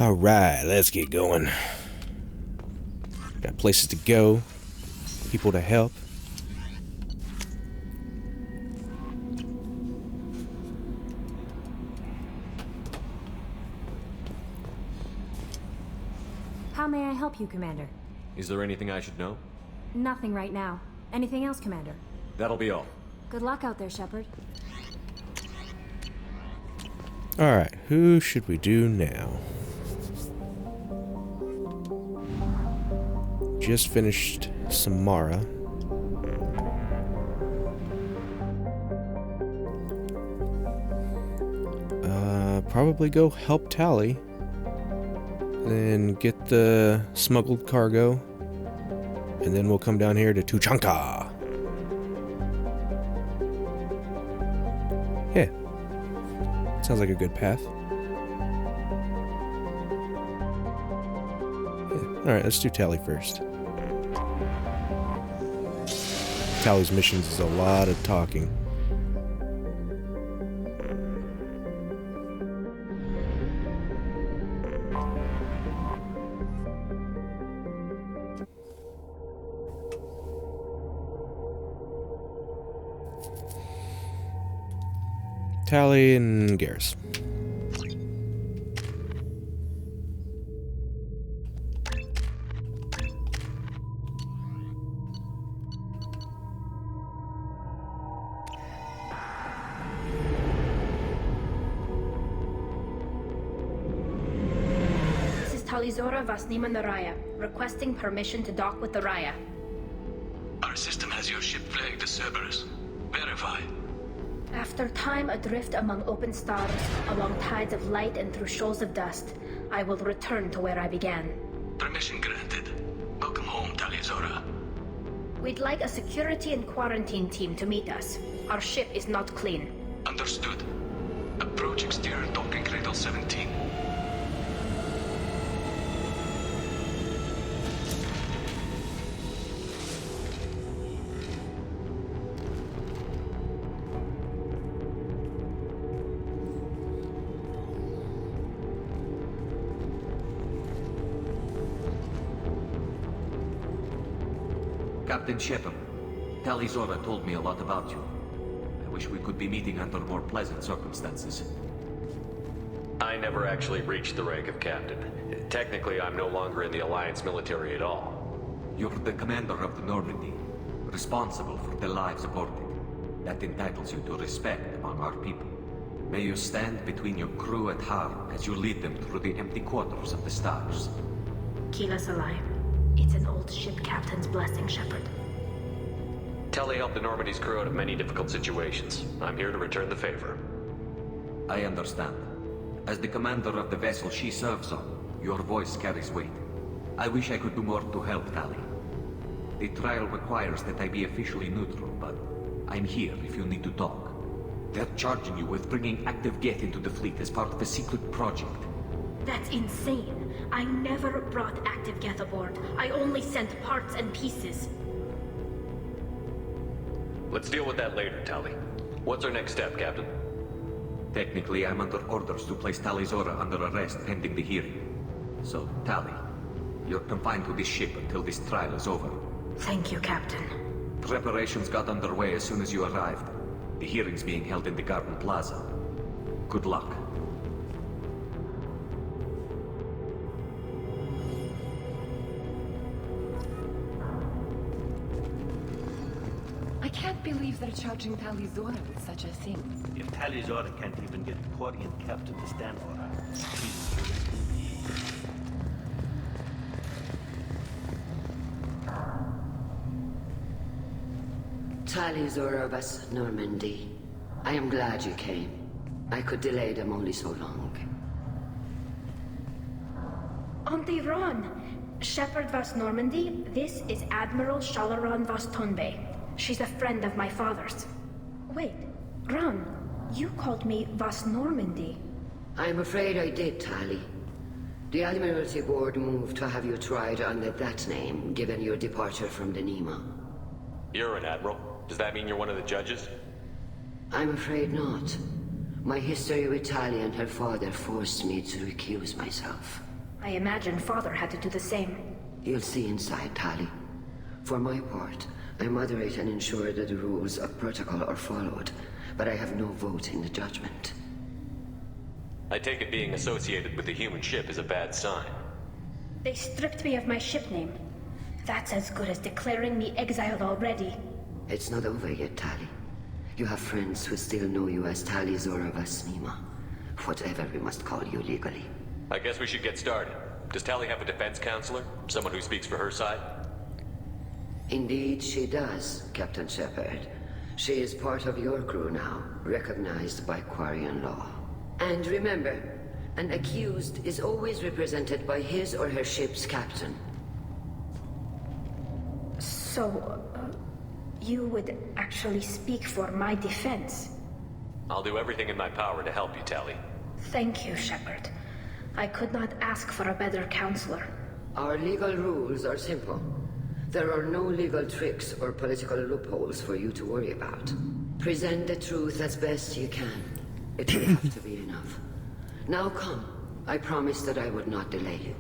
Alright, let's get going. Got places to go, people to help. How may I help you, Commander? Is there anything I should know? Nothing right now. Anything else, Commander? That'll be all. Good luck out there, Shepard. Alright, who should we do now? Just finished Samara. Probably go help Tali. Then get the smuggled cargo. And then we'll come down here to Tuchanka. Yeah. Sounds like a good path. Yeah. Alright, let's do Tali first. Tali's missions is a lot of talking. Tali and Garrus. This is Talizora Vasnima Naraya, requesting permission to dock with the Raya. Our system has your ship flagged as Cerberus. Verify. After time adrift among open stars, along tides of light and through shoals of dust, I will return to where I began. Permission granted. Welcome home, Talizora. We'd like a security and quarantine team to meet us. Our ship is not clean. Understood. Approach exterior docking cradle 17. Captain Shepard, Talizora told me a lot about you. I wish we could be meeting under more pleasant circumstances. I never actually reached the rank of captain. Technically, I'm no longer in the Alliance military at all. You're the commander of the Normandy, responsible for the lives aborted. That entitles you to respect among our people. May you stand between your crew and Har as you lead them through the empty quarters of the stars. Keep us alive. It's an old ship captain's blessing, Shepard. Tali helped the Normandy's crew out of many difficult situations. I'm here to return the favor. I understand. As the commander of the vessel she serves on, your voice carries weight. I wish I could do more to help Tali. The trial requires that I be officially neutral, but I'm here if you need to talk. They're charging you with bringing active Geth into the fleet as part of a secret project. That's insane. I never brought active Geth aboard. I only sent parts and pieces. Let's deal with that later, Tali. What's our next step, Captain? Technically, I'm under orders to place Talizora under arrest pending the hearing. So, Tali, you're confined to this ship until this trial is over. Thank you, Captain. Preparations got underway as soon as you arrived. The hearing's being held in the Garden Plaza. Good luck. I can't believe they're charging Talizora with such a thing. If Talizora can't even get a Quarian captain to stand for her, Talizora vas Normandy. I am glad you came. I could delay them only so long. Auntie Ron! Shepard Vas Normandy, this is Admiral Shalaron Vas Tonbe. She's a friend of my father's. Wait, Ron, you called me Vas Normandy. I'm afraid I did, Tali. The Admiralty Board moved to have you tried under that name, given your departure from the Nima. You're an admiral. Does that mean you're one of the judges? I'm afraid not. My history with Tali and her father forced me to recuse myself. I imagine Father had to do the same. You'll see inside, Tali. For my part, I moderate and ensure that the rules of protocol are followed, but I have no vote in the judgment. I take it being associated with the human ship is a bad sign. They stripped me of my ship name. That's as good as declaring me exiled already. It's not over yet, Tali. You have friends who still know you as Tali Zora Vasnima. Whatever we must call you legally. I guess we should get started. Does Tali have a defense counselor? Someone who speaks for her side? Indeed, she does, Captain Shepard. She is part of your crew now, recognized by Quarian law. And remember, an accused is always represented by his or her ship's captain. So, you would actually speak for my defense? I'll do everything in my power to help you, Tali. Thank you, Shepard. I could not ask for a better counselor. Our legal rules are simple. There are no legal tricks or political loopholes for you to worry about. Present the truth as best you can. It will have to be enough. Now come. I promised that I would not delay you.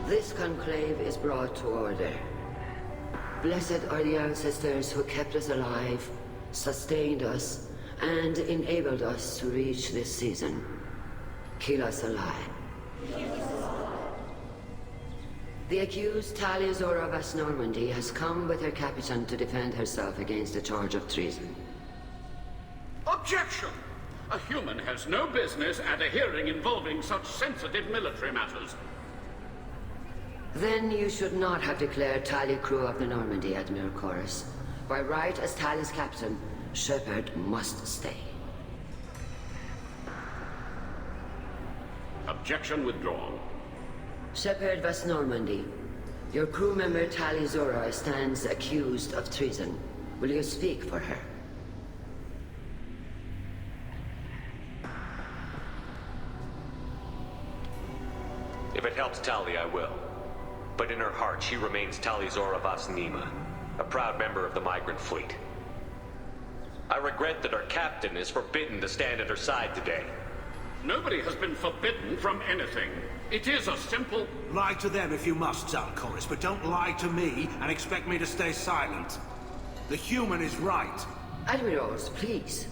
This conclave is brought to order. Blessed are the ancestors who kept us alive, sustained us, and enabled us to reach this season. Keep us alive. The accused Tali Zora Vas Normandy has come with her captain to defend herself against a charge of treason. Objection! A human has no business at a hearing involving such sensitive military matters. Then you should not have declared Tali crew of the Normandy, Admiral Chorus. By right as Tali's captain, Shepard must stay. Objection withdrawn. Shepard Vas Normandy, your crew member Tali Zora stands accused of treason. Will you speak for her? If it helps Tali, I will. But in her heart, she remains Tali Zora Vas Nima, a proud member of the migrant fleet. I regret that our captain is forbidden to stand at her side today. Nobody has been forbidden from anything. It is a simple... Lie to them if you must, Chorus, but don't lie to me and expect me to stay silent. The human is right. Admirals, please.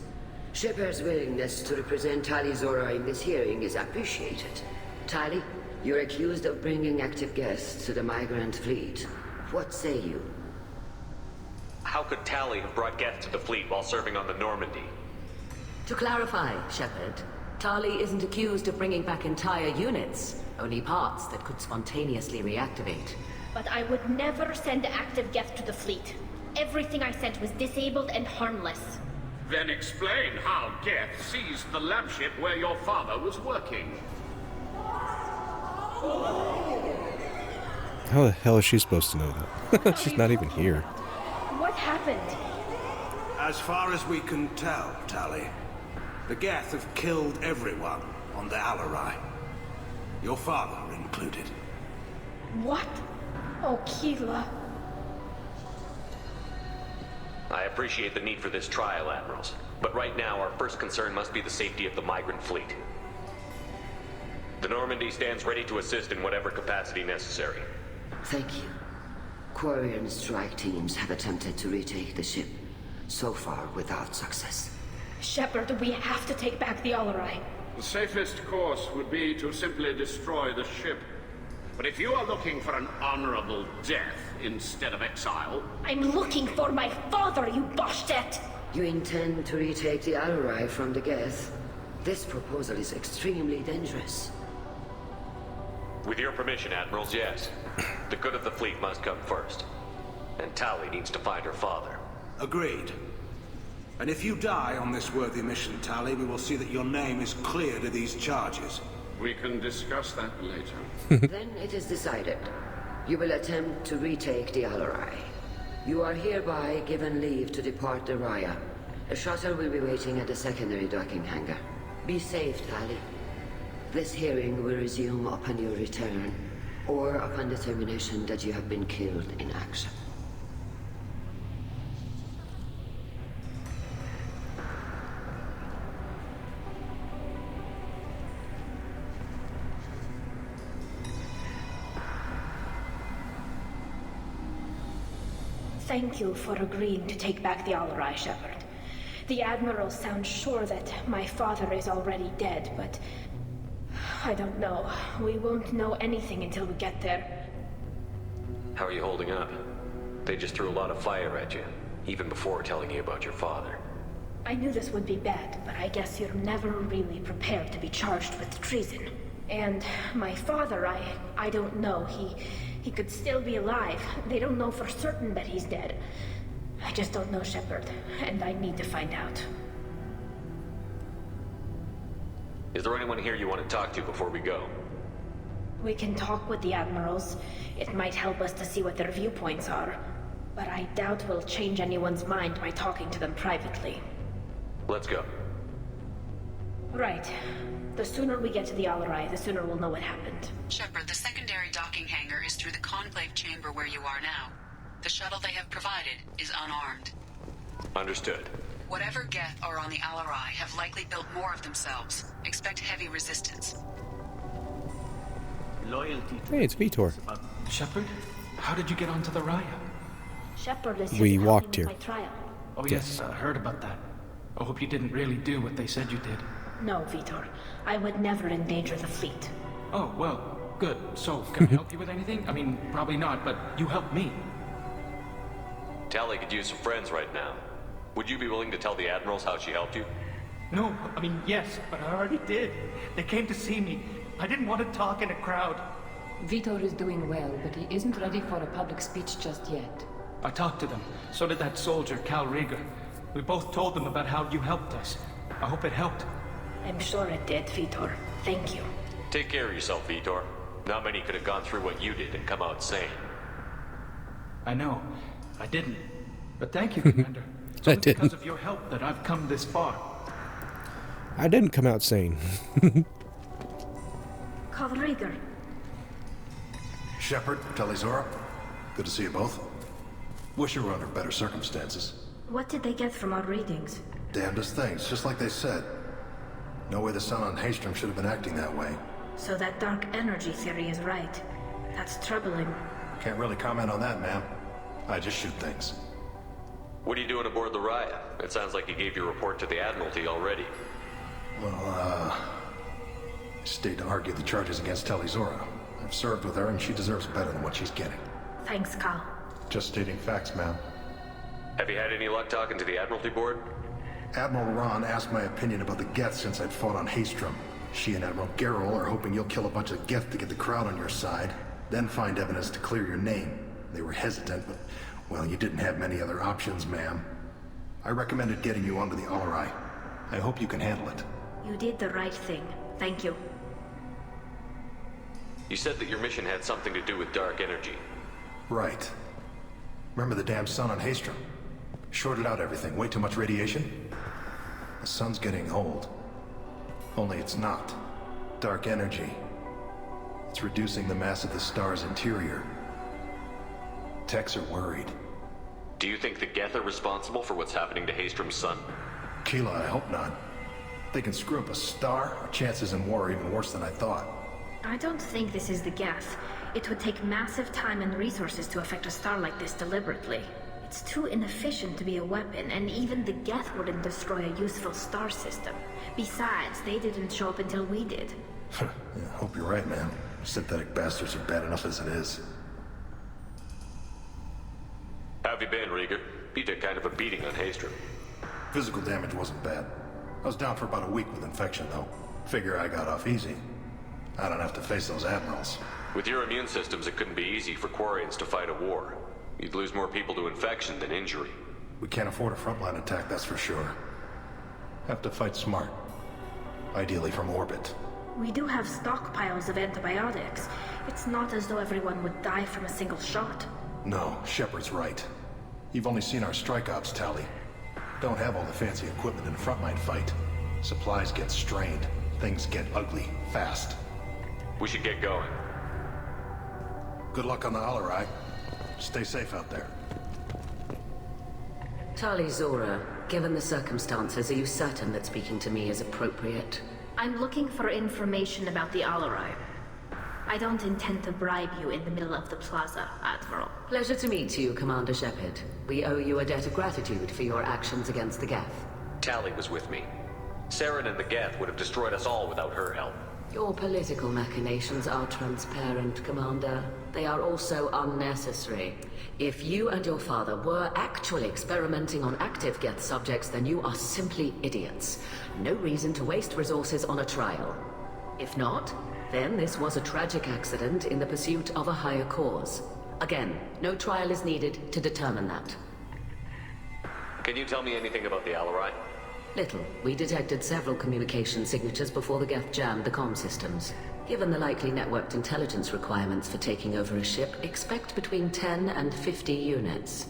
Shepard's willingness to represent Tali Zora in this hearing is appreciated. Tali, you're accused of bringing active guests to the migrant fleet. What say you? How could Tali have brought guests to the fleet while serving on the Normandy? To clarify, Shepard, Tali isn't accused of bringing back entire units, only parts that could spontaneously reactivate. But I would never send active guests to the fleet. Everything I sent was disabled and harmless. Then explain how Geth seized the lab ship where your father was working. How the hell is she supposed to know that? She's not even here. What happened? As far as we can tell, Tali, the Geth have killed everyone on the Alarai. Your father included. What? Oh, Keela. I appreciate the need for this trial, Admirals. But right now, our first concern must be the safety of the migrant fleet. The Normandy stands ready to assist in whatever capacity necessary. Thank you. Quarian strike teams have attempted to retake the ship, so far without success. Shepard, we have to take back the Alarai. The safest course would be to simply destroy the ship. But if you are looking for an honorable death instead of exile... I'm looking for my father, you Boshtet! You intend to retake the Alarai from the Geth? This proposal is extremely dangerous. With your permission, Admirals, yes. The good of the fleet must come first. And Tali needs to find her father. Agreed. And if you die on this worthy mission, Tali, we will see that your name is cleared of these charges. We can discuss that later. Then it is decided. You will attempt to retake the Alarai. You are hereby given leave to depart the Raya. A shuttle will be waiting at the secondary docking hangar. Be safe, Tali. This hearing will resume upon your return, or upon determination that you have been killed in action. Thank you for agreeing to take back the Alarai, Shepard. The Admiral sounds sure that my father is already dead, but I don't know. We won't know anything until we get there. How are you holding up? They just threw a lot of fire at you, even before telling you about your father. I knew this would be bad, but I guess you're never really prepared to be charged with treason. And my father, I don't know. He could still be alive. They don't know for certain that he's dead. I just don't know, Shepard, and I need to find out. Is there anyone here you want to talk to before we go? We can talk with the Admirals. It might help us to see what their viewpoints are. But I doubt we'll change anyone's mind by talking to them privately. Let's go. Right. The sooner we get to the Alarai, the sooner we'll know what happened. Shepard, the secondary docking hangar is through the conclave chamber where you are now. The shuttle they have provided is unarmed. Understood. Whatever Geth are on the Alarai have likely built more of themselves. Expect heavy resistance. Loyalty. Hey, it's Vitor. Shepard, how did you get onto the Raya? Shepard is We here to help walked me with here. my trial. Oh yes, I heard about that. I hope you didn't really do what they said you did. No, Vitor. I would never endanger the fleet. Oh, well, good. So, can I help you with anything? I mean, probably not, but you helped me. Tali could use some friends right now. Would you be willing to tell the Admirals how she helped you? No, I mean, yes, but I already did. They came to see me. I didn't want to talk in a crowd. Vitor is doing well, but he isn't ready for a public speech just yet. I talked to them. So did that soldier, Cal Rieger. We both told them about how you helped us. I hope it helped. I'm sure it did, Vitor. Thank you. Take care of yourself, Vitor. Not many could have gone through what you did and come out sane. I know. I didn't. But thank you, Commander. It's only because of your help that I've come this far. I didn't come out sane. Cal Rieger. Shepard, Talizora, good to see you both. Wish you were under better circumstances. What did they get from our readings? Damnedest things, just like they said. No way the sun on Haystrom should have been acting that way. So that dark energy theory is right. That's troubling. Can't really comment on that, ma'am. I just shoot things. What are you doing aboard the Raya? It sounds like you gave your report to the Admiralty already. Well, I stayed to argue the charges against Talizora. I've served with her and she deserves better than what she's getting. Thanks, Cal. Just stating facts, ma'am. Have you had any luck talking to the Admiralty board? Admiral Ron asked my opinion about the Geth since I'd fought on Haystrom. She and Admiral Garrel are hoping you'll kill a bunch of Geth to get the crowd on your side, then find evidence to clear your name. They were hesitant, but, well, you didn't have many other options, ma'am. I recommended getting you onto the Alarai. I hope you can handle it. You did the right thing. Thank you. You said that your mission had something to do with dark energy. Right. Remember the damn sun on Haystrom? Shorted out everything. Way too much radiation? The sun's getting old. Only it's not. Dark energy. It's reducing the mass of the star's interior. Techs are worried. Do you think the Geth are responsible for what's happening to Haystrom's sun? Keela, I hope not. They can screw up a star. Our chances in war are even worse than I thought. I don't think this is the Geth. It would take massive time and resources to affect a star like this deliberately. It's too inefficient to be a weapon, and even the Geth wouldn't destroy a useful star system. Besides, they didn't show up until we did. Yeah, hope you're right, man. Synthetic bastards are bad enough as it is. How have you been, Rieger? You took kind of a beating on Haystrom. Physical damage wasn't bad. I was down for about a week with infection, though. Figure I got off easy. I don't have to face those admirals. With your immune systems, it couldn't be easy for Quarians to fight a war. You'd lose more people to infection than injury. We can't afford a frontline attack, that's for sure. Have to fight smart. Ideally from orbit. We do have stockpiles of antibiotics. It's not as though everyone would die from a single shot. No, Shepard's right. You've only seen our strike ops, Tally. Don't have all the fancy equipment in a frontline fight. Supplies get strained. Things get ugly, fast. We should get going. Good luck on the Alarai. Stay safe out there. Tali Zora, given the circumstances, are you certain that speaking to me is appropriate? I'm looking for information about the Alarai. I don't intend to bribe you in the middle of the plaza, Admiral. Pleasure to meet you, Commander Shepard. We owe you a debt of gratitude for your actions against the Geth. Tali was with me. Saren and the Geth would have destroyed us all without her help. Your political machinations are transparent, Commander. They are also unnecessary. If you and your father were actually experimenting on active Geth subjects, then you are simply idiots. No reason to waste resources on a trial. If not, then this was a tragic accident in the pursuit of a higher cause. Again, no trial is needed to determine that. Can you tell me anything about the Alarai? Little. We detected several communication signatures before the Geth jammed the comm systems. Given the likely networked intelligence requirements for taking over a ship, expect between 10 and 50 units.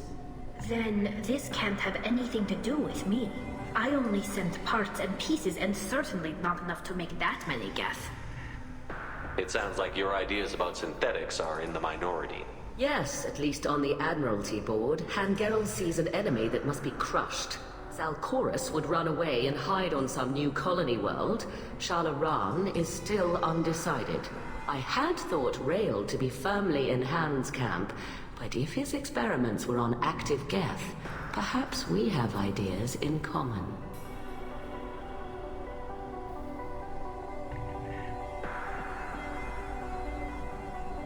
Then this can't have anything to do with me. I only sent parts and pieces, and certainly not enough to make that many Geth. It sounds like your ideas about synthetics are in the minority. Yes, at least on the Admiralty board, Hangerel sees an enemy that must be crushed. Zalcorus would run away and hide on some new colony world. Shalaran is still undecided. I had thought Rail to be firmly in Han's camp, but if his experiments were on active Geth, perhaps we have ideas in common.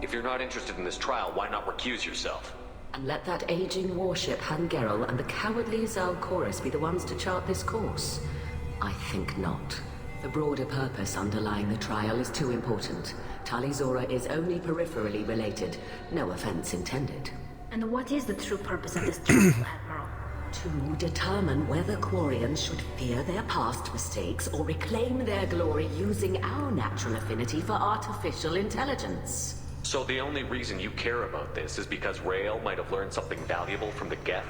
If you're not interested in this trial, why not recuse yourself? And let that aging warship Hangerel and the cowardly Zalcorus be the ones to chart this course? I think not. The broader purpose underlying the trial is too important. Tali Zora is only peripherally related. No offense intended. And what is the true purpose of this trial, Admiral? To determine whether Quarians should fear their past mistakes or reclaim their glory using our natural affinity for artificial intelligence. So the only reason you care about this is because Rael might have learned something valuable from the Geth?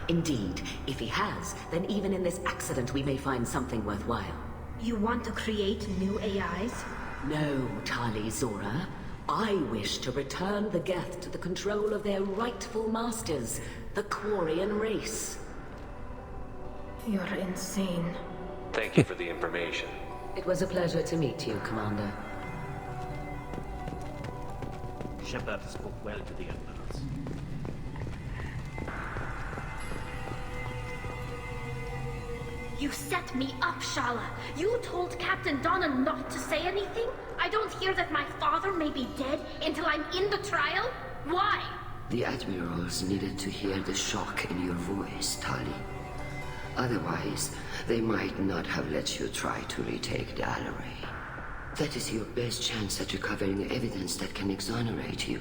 Indeed. If he has, then even in this accident we may find something worthwhile. You want to create new AIs? No, Tali Zora. I wish to return the Geth to the control of their rightful masters, the Quarian race. You're insane. Thank you for the information. It was a pleasure to meet you, Commander. Shepard spoke well to the admirals. You set me up, Shala. You told Captain Donna not to say anything? I don't hear that my father may be dead until I'm in the trial? Why? The admirals needed to hear the shock in your voice, Tali. Otherwise, they might not have let you try to retake the Alarai. That is your best chance at recovering evidence that can exonerate you.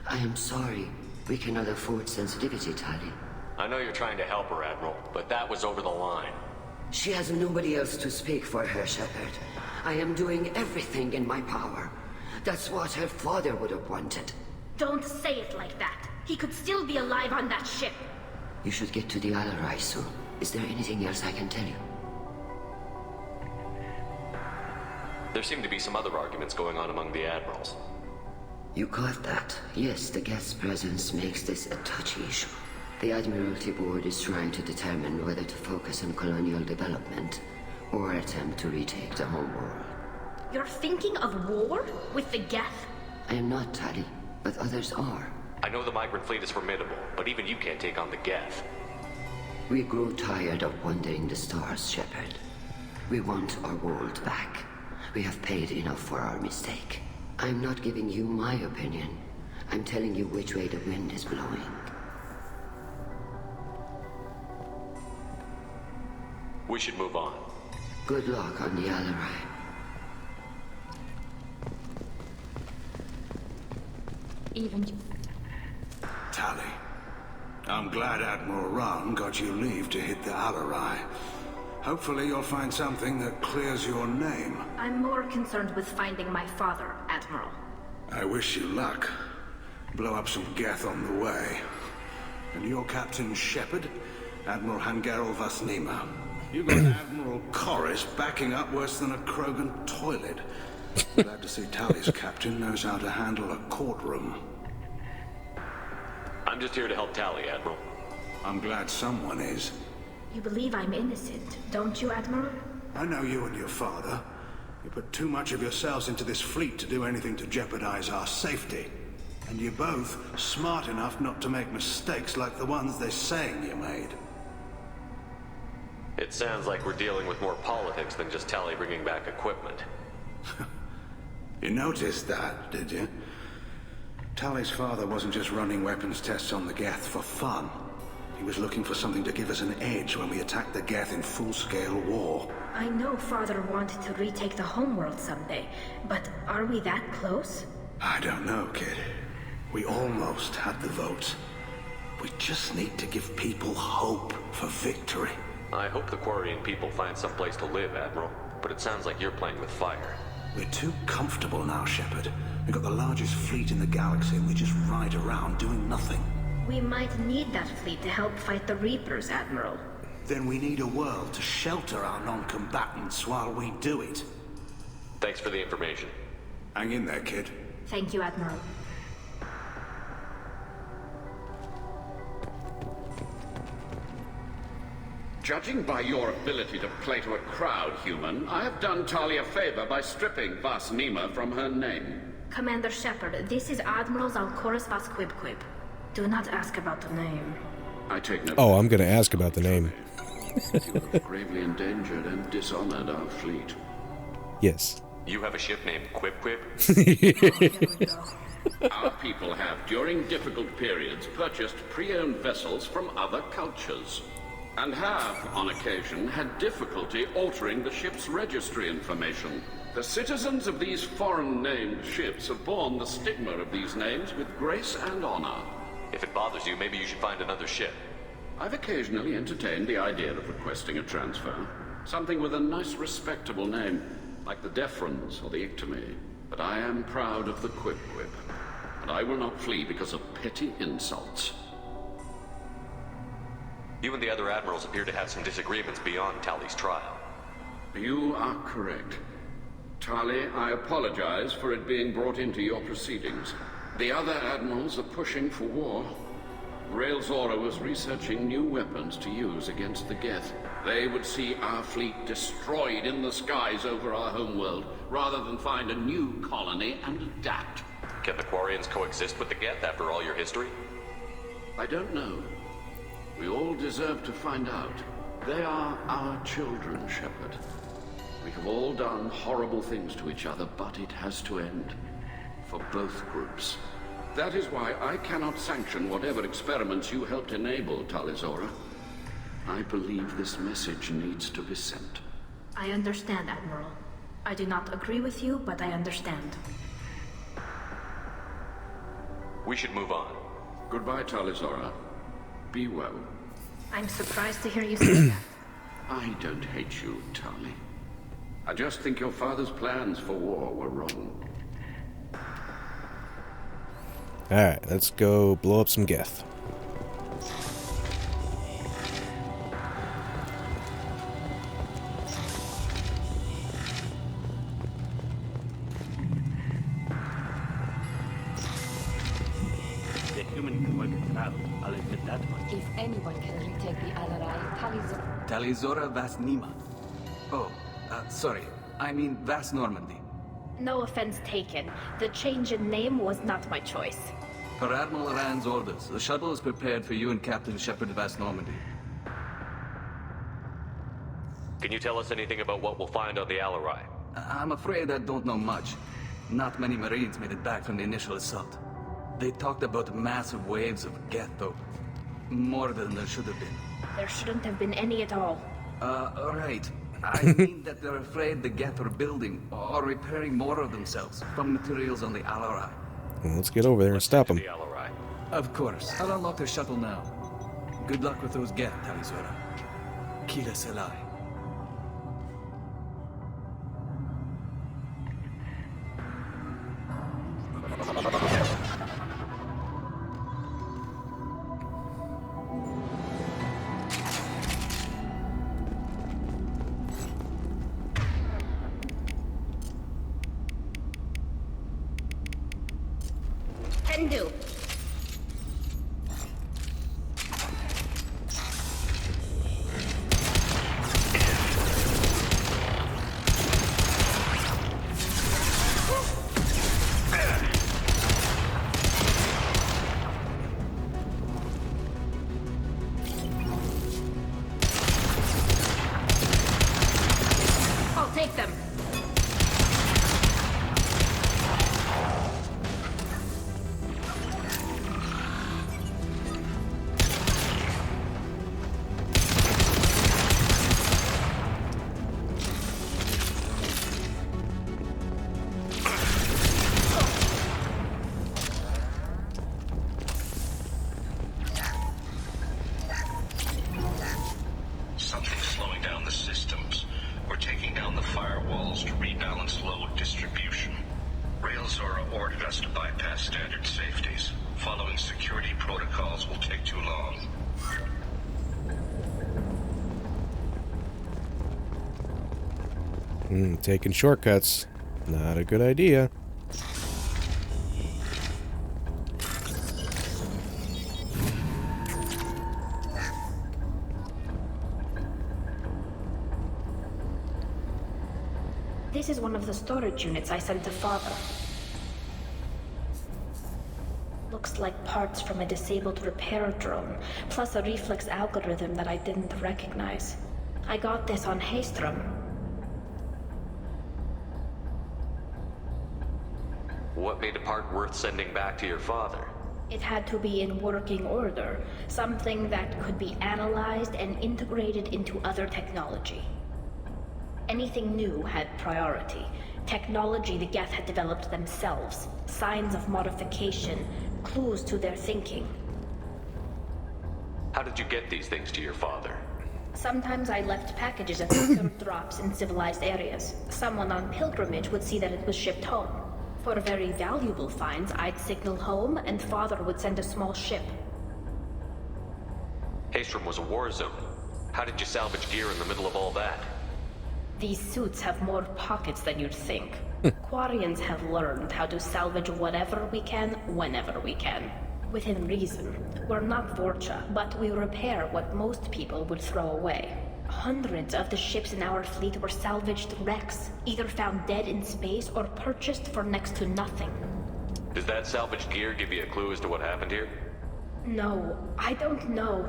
I am sorry. We cannot afford sensitivity, Tali. I know you're trying to help her, Admiral, but that was over the line. She has nobody else to speak for her, Shepard. I am doing everything in my power. That's what her father would have wanted. Don't say it like that. He could still be alive on that ship. You should get to the Alarai soon. Is there anything else I can tell you? There seem to be some other arguments going on among the admirals. You caught that. Yes, the Geth's presence makes this a touchy issue. The Admiralty Board is trying to determine whether to focus on colonial development or attempt to retake the home world. You're thinking of war with the Geth? I am not, Tali, but others are. I know the migrant fleet is formidable, but even you can't take on the Geth. We grow tired of wandering the stars, Shepard. We want our world back. We have paid enough for our mistake. I'm not giving you my opinion. I'm telling you which way the wind is blowing. We should move on. Good luck on the Alarai. Even you... Tali, I'm glad Admiral Ron got you leave to hit the Alarai. Hopefully you'll find something that clears your name. I'm more concerned with finding my father, Admiral. I wish you luck. Blow up some Geth on the way. And your Captain Shepard, Admiral Hangarel Vasnima. You got Admiral Corris backing up worse than a Krogan toilet. Glad to see Tali's captain knows how to handle a courtroom. I'm just here to help Tali, Admiral. I'm glad someone is. You believe I'm innocent, don't you, Admiral? I know you and your father. You put too much of yourselves into this fleet to do anything to jeopardize our safety. And you're both smart enough not to make mistakes like the ones they're saying you made. It sounds like we're dealing with more politics than just Tali bringing back equipment. You noticed that, did you? Tali's father wasn't just running weapons tests on the Geth for fun. He was looking for something to give us an edge when we attacked the Geth in full-scale war. I know Father wanted to retake the homeworld someday, but are we that close? I don't know, kid. We almost had the votes. We just need to give people hope for victory. I hope the Quarian people find some place to live, Admiral, but it sounds like you're playing with fire. We're too comfortable now, Shepard. We've got the largest fleet in the galaxy and we just ride around doing nothing. We might need that fleet to help fight the Reapers, Admiral. Then we need a world to shelter our non-combatants while we do it. Thanks for the information. Hang in there, kid. Thank you, Admiral. Judging by your ability to play to a crowd, human, I have done Tali a favor by stripping Vasnima from her name. Commander Shepard, this is Admiral Zalkoris Vasquibquib. Do not ask about the name. I take no... Oh, I'm gonna ask about the name. You have gravely endangered and dishonored our fleet. Yes. You have a ship named Quib Quib? Our people have, during difficult periods, purchased pre-owned vessels from other cultures. And have, on occasion, had difficulty altering the ship's registry information. The citizens of these foreign-named ships have borne the stigma of these names with grace and honor. If it bothers you, maybe you should find another ship. I've occasionally entertained the idea of requesting a transfer. Something with a nice, respectable name, like the Defrons or the Ictomy. But I am proud of the Quib Quib, and I will not flee because of petty insults. You and the other admirals appear to have some disagreements beyond Tali's trial. You are correct. Tali, I apologize for it being brought into your proceedings. The other admirals are pushing for war. Rael'Zora was researching new weapons to use against the Geth. They would see our fleet destroyed in the skies over our homeworld, rather than find a new colony and adapt. Can the Quarians coexist with the Geth after all your history? I don't know. We all deserve to find out. They are our children, Shepard. We have all done horrible things to each other, but it has to end. For both groups. That is why I cannot sanction whatever experiments you helped enable, Tali'Zorah. I believe this message needs to be sent. I understand, Admiral. I do not agree with you, but I understand. We should move on. Goodbye, Tali'Zorah. Be well. I'm surprised to hear you say that. I don't hate you, Tali. I just think your father's plans for war were wrong. Alright, let's go blow up some Geth. The human can work a crowd, I'll admit that much. If anyone can retake the Alarai, Tali'Zorah Vasnima. Oh, sorry. I mean Vas Normandy. No offense taken. The change in name was not my choice. Per Admiral Rand's orders, the shuttle is prepared for you and Captain Shepard Vas Normandy. Can you tell us anything about what we'll find on the Alarai? I'm afraid I don't know much. Not many Marines made it back from the initial assault. They talked about massive waves of Geth, though. More than there should have been. There shouldn't have been any at all. Right. I mean that they're afraid the Geth are building or repairing more of themselves from materials on the Alarai. Well, let's get over there and stop them. Of course. I'll unlock their shuttle now. Good luck with those Geth, Talizora. Kila Selai. Hendu. I'll take them. Something's slowing down the systems. We're taking down the firewalls to rebalance load distribution. Railzora ordered us to bypass standard safeties. Following security protocols will take too long. Taking shortcuts. Not a good idea. This is one of the storage units I sent to Father. Looks like parts from a disabled repair drone, plus a reflex algorithm that I didn't recognize. I got this on Haystrom. What made a part worth sending back to your father? It had to be in working order, something that could be analyzed and integrated into other technology. Anything new had priority. Technology the Geth had developed themselves, signs of modification, clues to their thinking. How did you get these things to your father? Sometimes I left packages at secure drops in civilized areas. Someone on pilgrimage would see that it was shipped home. For very valuable finds, I'd signal home, and Father would send a small ship. Haystrom was a war zone. How did you salvage gear in the middle of all that? These suits have more pockets than you'd think. Quarians have learned how to salvage whatever we can, whenever we can. Within reason. We're not Vorcha, but we repair what most people would throw away. Hundreds of the ships in our fleet were salvaged wrecks, either found dead in space or purchased for next to nothing. Does that salvaged gear give you a clue as to what happened here? No, I don't know.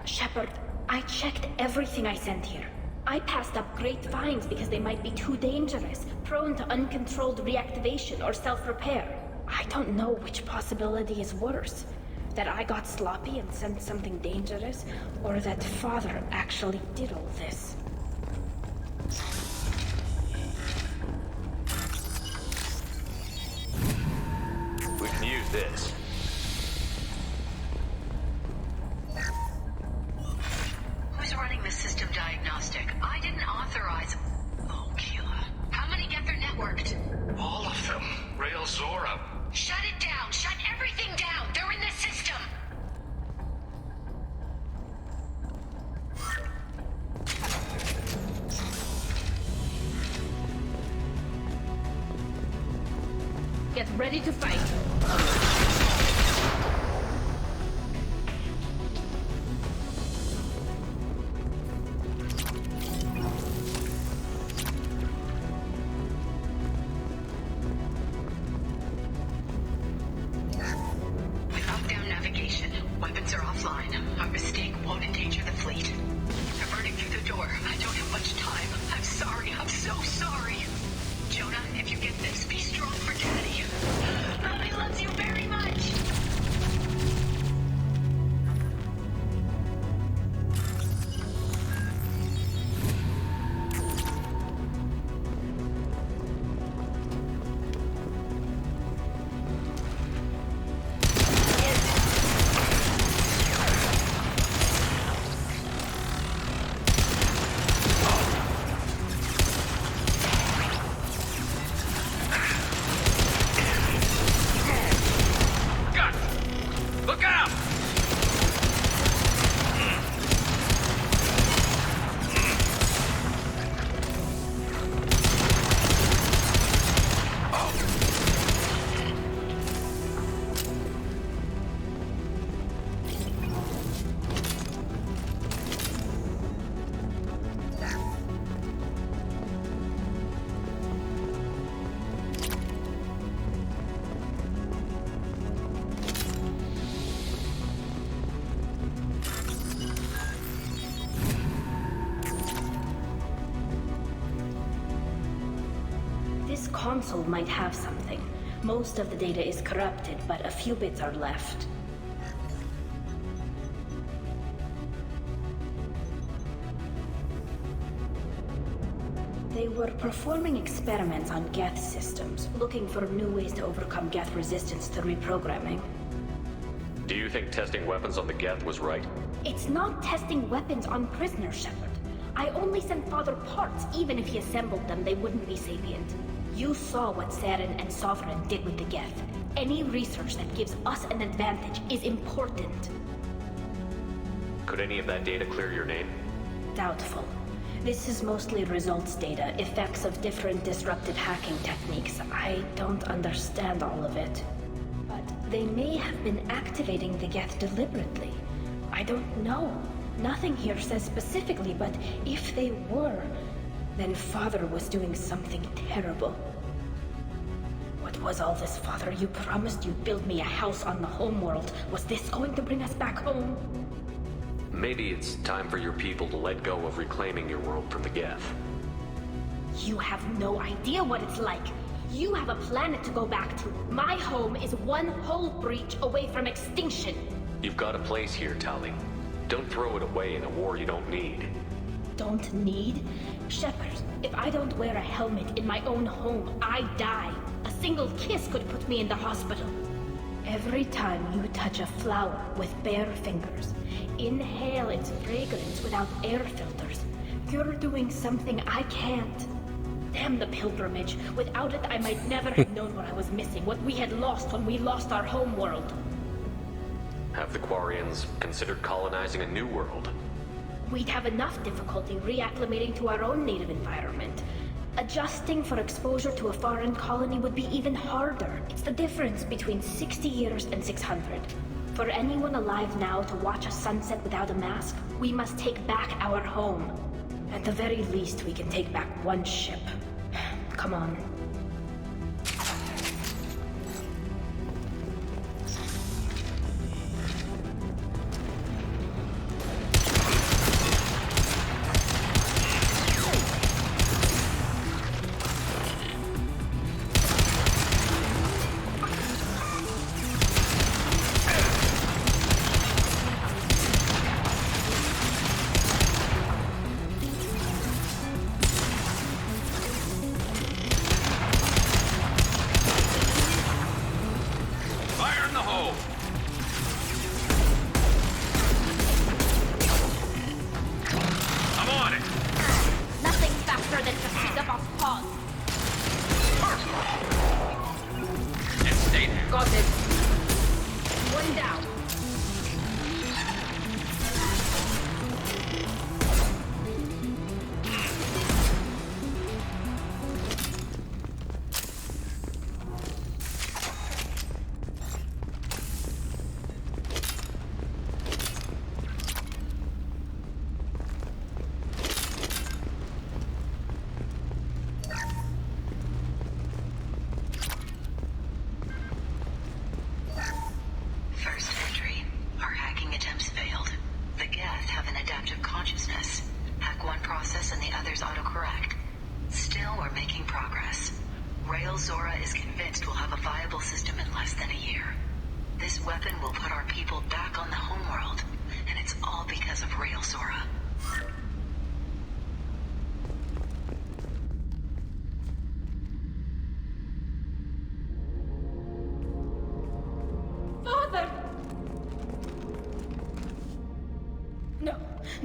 Shepard, I checked everything I sent here. I passed up great finds because they might be too dangerous, prone to uncontrolled reactivation or self-repair. I don't know which possibility is worse. That I got sloppy and sent something dangerous, or that Father actually did all this. We can use this. Who's running the system diagnostic? I didn't authorize... Oh, Keela. How many Geth are networked? All of them. Railzora. Shut it down! Shut everything down! They're in the system! Get ready to fight. Weapons are offline. Our mistake won't endanger the fleet. They're burning through the door. I don't have much time. I'm sorry. I'm so sorry. Jonah, if you get this, be strong for Daddy. He loves you very console might have something. Most of the data is corrupted, but a few bits are left. They were performing experiments on Geth systems, looking for new ways to overcome Geth resistance to reprogramming. Do you think testing weapons on the Geth was right? It's not testing weapons on prisoners, Shepard. I only sent Father parts. Even if he assembled them, they wouldn't be sapient. You saw what Saren and Sovereign did with the Geth. Any research that gives us an advantage is important. Could any of that data clear your name? Doubtful. This is mostly results data, effects of different disruptive hacking techniques. I don't understand all of it. But they may have been activating the Geth deliberately. I don't know. Nothing here says specifically, but if they were, then Father was doing something terrible. What was all this, Father? You promised you'd build me a house on the homeworld. Was this going to bring us back home? Maybe it's time for your people to let go of reclaiming your world from the Geth. You have no idea what it's like. You have a planet to go back to. My home is one hull breach away from extinction. You've got a place here, Tali. Don't throw it away in a war you don't need. Don't need? Shepard, if I don't wear a helmet in my own home, I die. A single kiss could put me in the hospital. Every time you touch a flower with bare fingers, inhale its fragrance without air filters, you're doing something I can't. Damn the pilgrimage. Without it, I might never have known what I was missing, what we had lost when we lost our home world. Have the Quarians considered colonizing a new world? We'd have enough difficulty reacclimating to our own native environment. Adjusting for exposure to a foreign colony would be even harder. It's the difference between 60 years and 600. For anyone alive now to watch a sunset without a mask, we must take back our home. At the very least, we can take back one ship. Come on.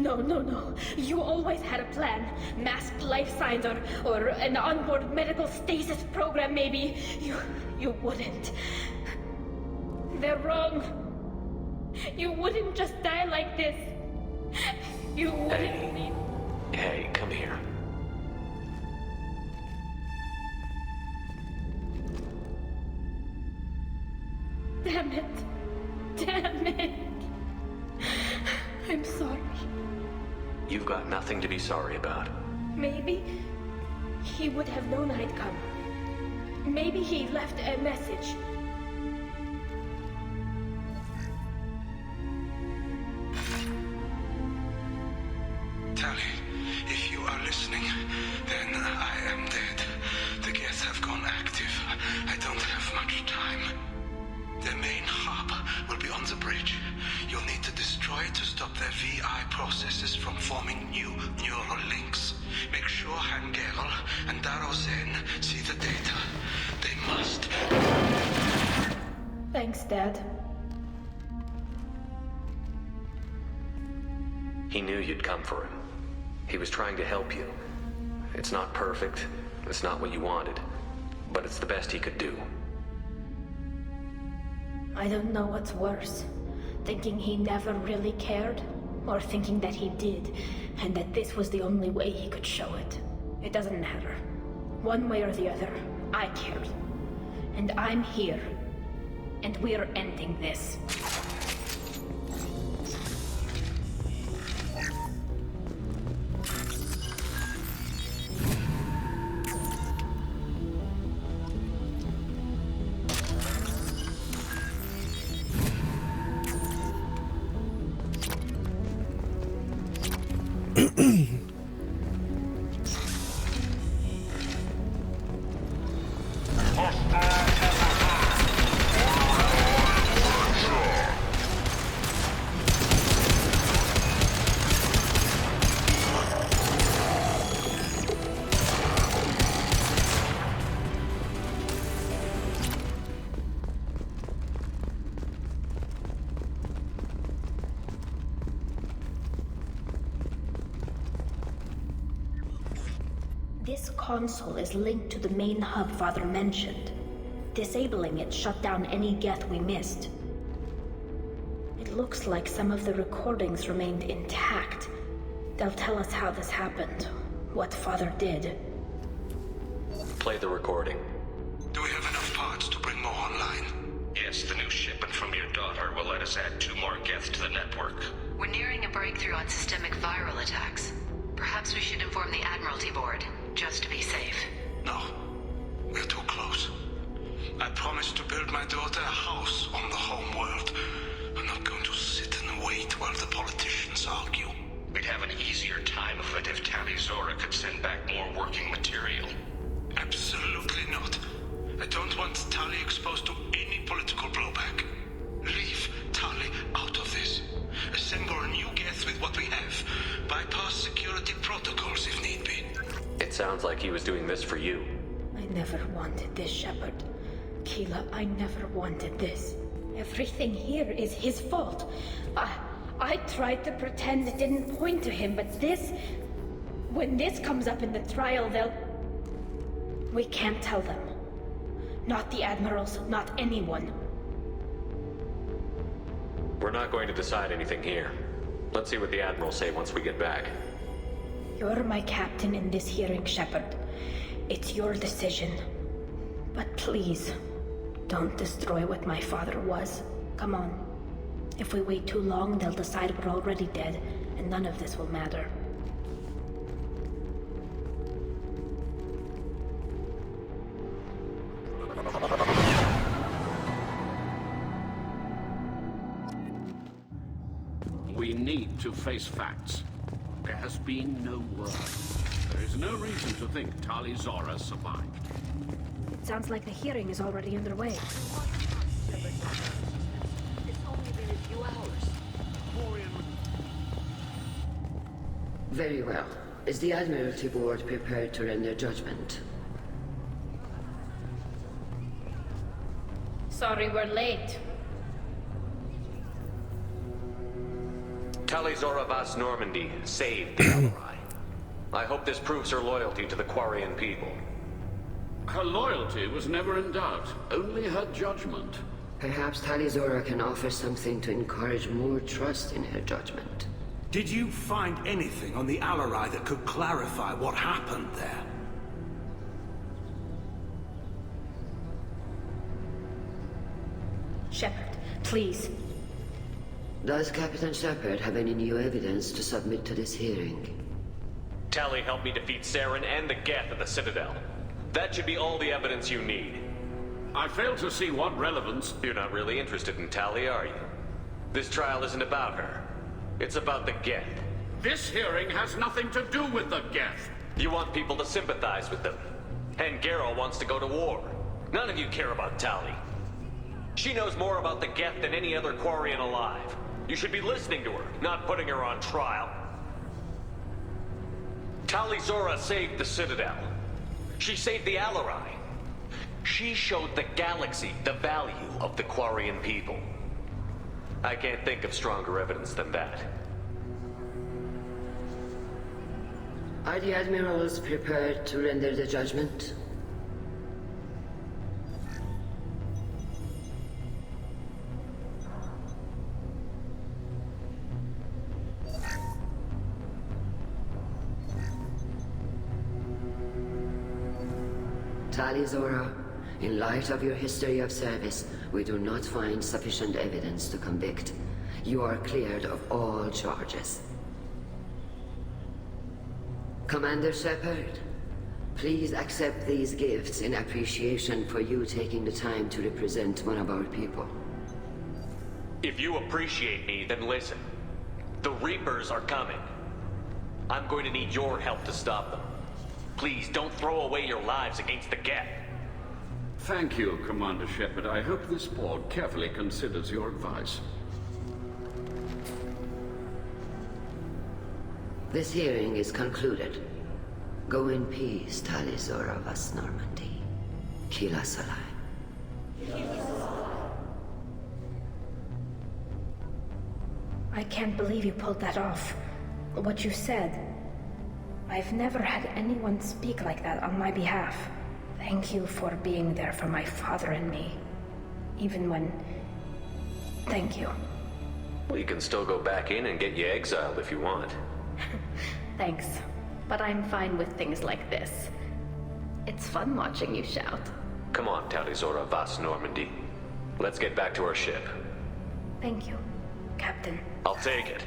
No. You always had a plan. Masked life signs or an onboard medical stasis program, maybe. You wouldn't. They're wrong. You wouldn't just die like this. You wouldn't. Hey, come here. Damn it. I'm sorry. You've got nothing to be sorry about. Maybe he would have known I'd come. Maybe he left a message. Tali, if you are listening, then I am dead. The Geth have gone much time. Their main hub will be on the bridge. You'll need to destroy it to stop their VI processes from forming new neural links. Make sure Hangerel and Darozen see the data. They must. Thanks, Dad. He knew you'd come for him. He was trying to help you. It's not perfect. It's not what you wanted. But it's the best he could do. I don't know what's worse. Thinking he never really cared, or thinking that he did, and that this was the only way he could show it. It doesn't matter. One way or the other, I cared. And I'm here. And we're ending this. This console is linked to the main hub Father mentioned. Disabling it shut down any Geth we missed. It looks like some of the recordings remained intact. They'll tell us how this happened, what Father did. Play the recording. Do we have enough parts to bring more online? Yes, the new shipment from your daughter will let us add 2 more Geth to the network. We're nearing a breakthrough on systemic viral attacks. Perhaps we should inform the Admiralty Board, just to be safe. No. We're too close. I promised to build my daughter a house on the home world. I'm not going to sit and wait while the politicians argue. We'd have an easier time of it if Tali Zora could send back more working material. Absolutely not. I don't want Tali exposed to any political blowback. Leave Tali out of this. Assemble a new Geth with what we have. Bypass security protocols if need be. It sounds like he was doing this for you. I never wanted this, Shepard. Keela, I never wanted this. Everything here is his fault. I tried to pretend it didn't point to him, but this... When this comes up in the trial, they'll... We can't tell them. Not the admirals, not anyone. We're not going to decide anything here. Let's see what the Admirals say once we get back. You're my captain in this hearing, Shepard. It's your decision. But please, don't destroy what my father was. Come on. If we wait too long, they'll decide we're already dead, and none of this will matter. We need to face facts. There has been no word. There is no reason to think Tali Zora survived. It sounds like the hearing is already underway. It's only been a few hours. Very well. Is the Admiralty Board prepared to render judgment? Sorry we're late. Tali Zora Vas Normandy saved the Ally. I hope this proves her loyalty to the Quarian people. Her loyalty was never in doubt, only her judgment. Perhaps Tali Zora can offer something to encourage more trust in her judgment. Did you find anything on the Alarai that could clarify what happened there? Shepard, please. Does Captain Shepard have any new evidence to submit to this hearing? Tali helped me defeat Saren and the Geth at the Citadel. That should be all the evidence you need. I fail to see what relevance... You're not really interested in Tali, are you? This trial isn't about her. It's about the Geth. This hearing has nothing to do with the Geth. You want people to sympathize with them. And Garrow wants to go to war. None of you care about Tali. She knows more about the Geth than any other Quarian alive. You should be listening to her, not putting her on trial. Tali Zora saved the Citadel. She saved the Alarai. She showed the galaxy the value of the Quarian people. I can't think of stronger evidence than that. Are the admirals prepared to render the judgment? Tali Zora, in light of your history of service, we do not find sufficient evidence to convict. You are cleared of all charges. Commander Shepard, please accept these gifts in appreciation for you taking the time to represent one of our people. If you appreciate me, then listen. The Reapers are coming. I'm going to need your help to stop them. Please don't throw away your lives against the Geth. Thank you, Commander Shepard. I hope this board carefully considers your advice. This hearing is concluded. Go in peace, Tali Zora Vas Normandy. Kila Salai. I can't believe you pulled that off. What you said. I've never had anyone speak like that on my behalf. Thank you for being there for my father and me. Even when... Thank you. Well, you can still go back in and get you exiled if you want. Thanks. But I'm fine with things like this. It's fun watching you shout. Come on, Tali Zora Vas Normandy. Let's get back to our ship. Thank you, Captain. I'll take it.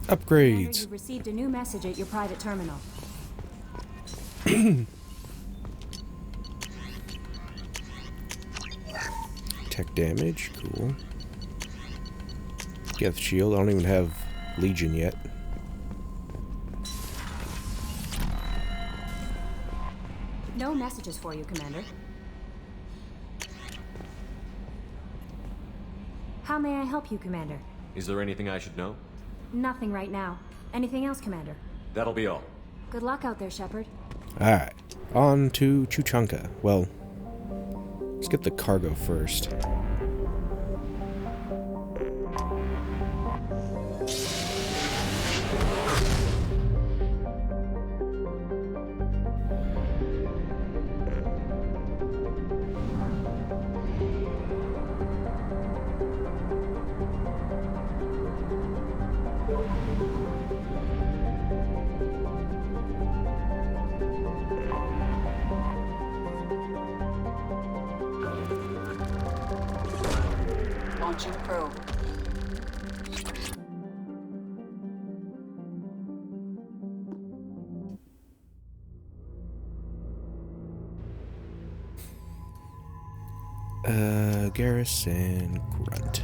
Upgrades. You received a new message at your private terminal. Tech damage, cool. Geth shield, I don't even have Legion yet. No messages for you, Commander. How may I help you, Commander? Is there anything I should know? Nothing right now. Anything else, Commander? That'll be all. Good luck out there, Shepard. Alright, on to Chuchunka. Well, let's get the cargo first. Launching probe. Garrus and Grunt.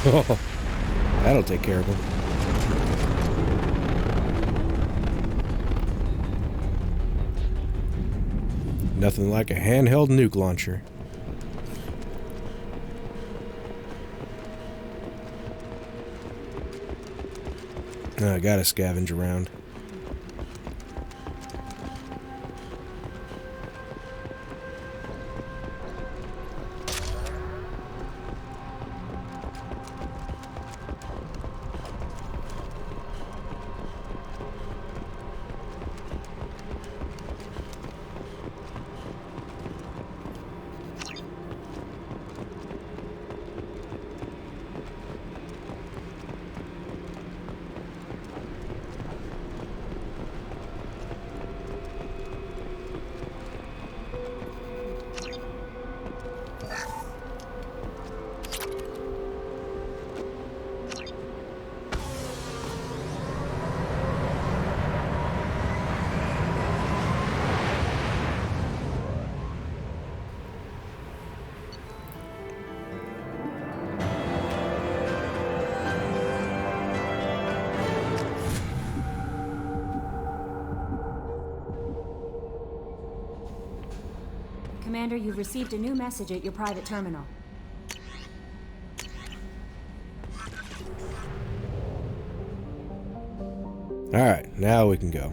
Oh, that'll take care of him. Nothing like a handheld nuke launcher. I gotta scavenge around. Commander, you've received a new message at your private terminal. Alright, now we can go.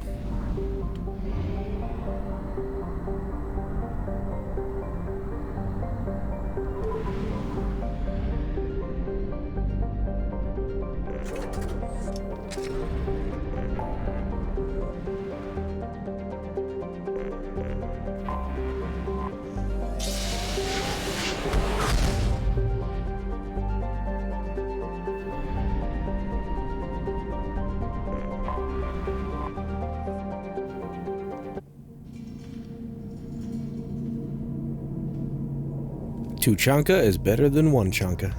Two Chanka is better than one Chanka.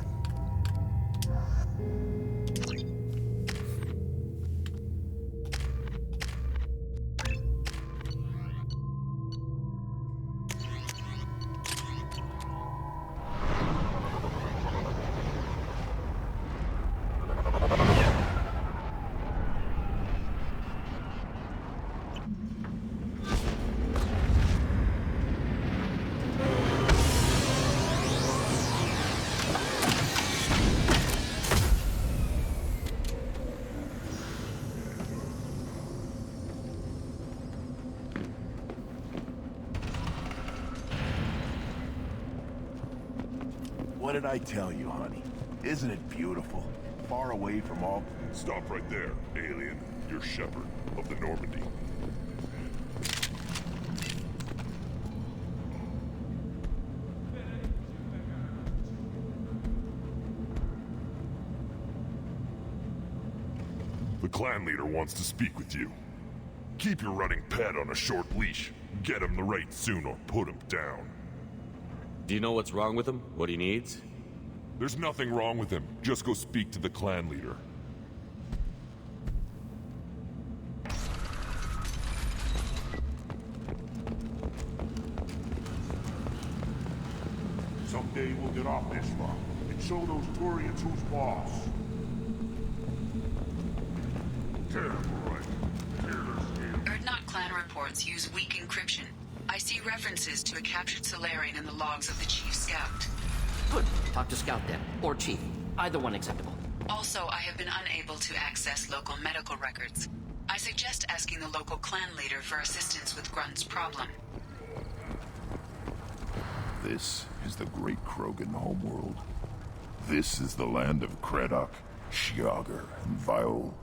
What did I tell you, honey? Isn't it beautiful? Far away from all... Stop right there, alien. You're Shepard of the Normandy. The clan leader wants to speak with you. Keep your running pet on a short leash. Get him the right soon or put him down. Do you know what's wrong with him? What he needs? There's nothing wrong with him. Just go speak to the clan leader. Someday we'll get off this rock and show those Turians who's boss. Terrible, right? Erdnot clan reports use weak encryption. I see references to a captured Solarian in the logs of the Chief Scout. Good. Talk to Scout then, or Chief. Either one acceptable. Also, I have been unable to access local medical records. I suggest asking the local clan leader for assistance with Grunt's problem. This is the great Krogan homeworld. This is the land of Kredok, Shiagar, and Viol.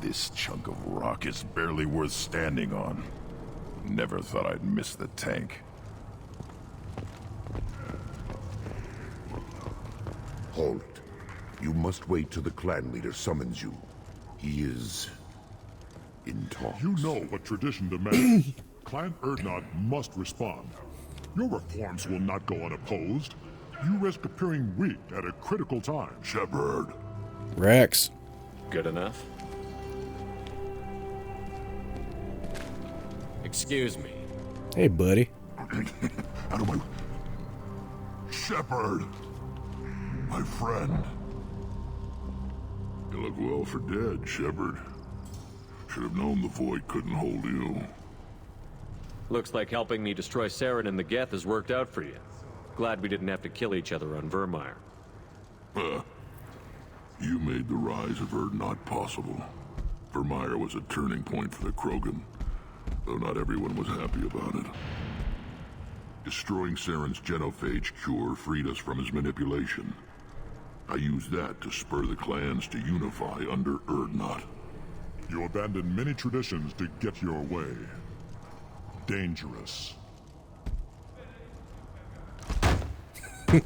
This chunk of rock is barely worth standing on. Never thought I'd miss the tank. Halt. You must wait till the clan leader summons you. He is... in talks. You know what tradition demands. Clan Erdnot must respond. Your reforms will not go unopposed. You risk appearing weak at a critical time. Shepard. Rex. Good enough. Excuse me. Hey, buddy. Out of my... Shepard! My friend. You look well for dead, Shepard. Should have known the void couldn't hold you. Looks like helping me destroy Saren and the Geth has worked out for you. Glad we didn't have to kill each other on Vermeer. You made the rise of Erdnot possible. Vermeer was a turning point for the Krogan, though not everyone was happy about it. Destroying Saren's genophage cure freed us from his manipulation. I used that to spur the clans to unify under Erdnot. You abandoned many traditions to get your way. Dangerous.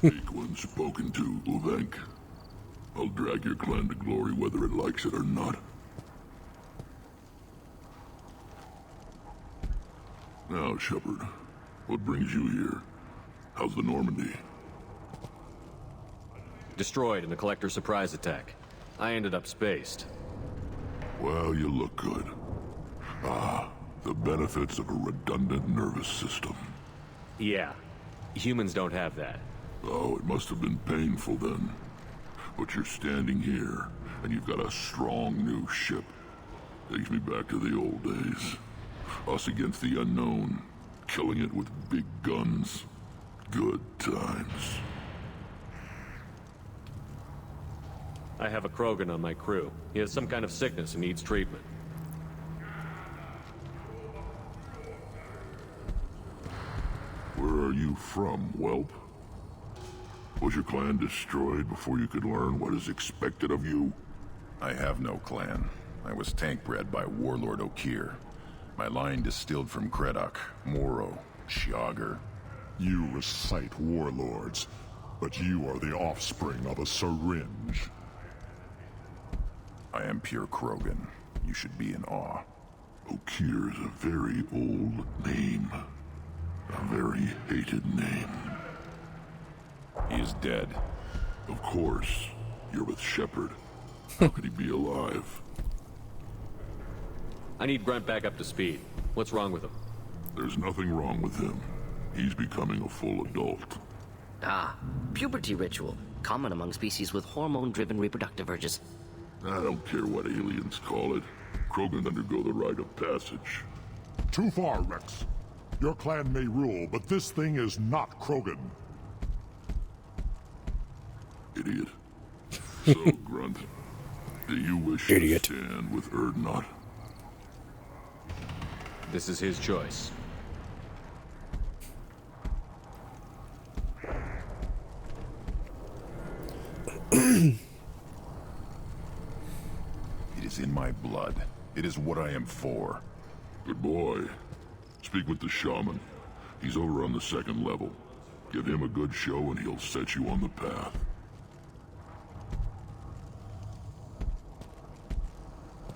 Weak one spoken to, Uvenk. I'll drag your clan to glory whether it likes it or not. Now, Shepard, what brings you here? How's the Normandy? Destroyed in the Collector surprise attack. I ended up spaced. Well, you look good. Ah, the benefits of a redundant nervous system. Yeah. Humans don't have that. Oh, it must have been painful then. But you're standing here, and you've got a strong new ship. Takes me back to the old days. Us against the unknown, killing it with big guns. Good times. I have a Krogan on my crew. He has some kind of sickness and needs treatment. Where are you from, whelp? Was your clan destroyed before you could learn what is expected of you? I have no clan. I was tank bred by Warlord Okir. My line distilled from Kredok, Moro, Shiagar. You recite warlords, but you are the offspring of a syringe. I am pure Krogan. You should be in awe. Okir is a very old name. A very hated name. He is dead. Of course. You're with Shepard. How could he be alive? I need Grunt back up to speed. What's wrong with him? There's nothing wrong with him. He's becoming a full adult. Ah, puberty ritual. Common among species with hormone-driven reproductive urges. I don't care what aliens call it. Krogan undergo the rite of passage. Too far, Rex. Your clan may rule, but this thing is not Krogan. Idiot. So, Grunt, do you wish to stand with Urdnot? This is his choice. It is in my blood. It is what I am for. Good boy. Speak with the shaman. He's over on the second level. Give him a good show and he'll set you on the path.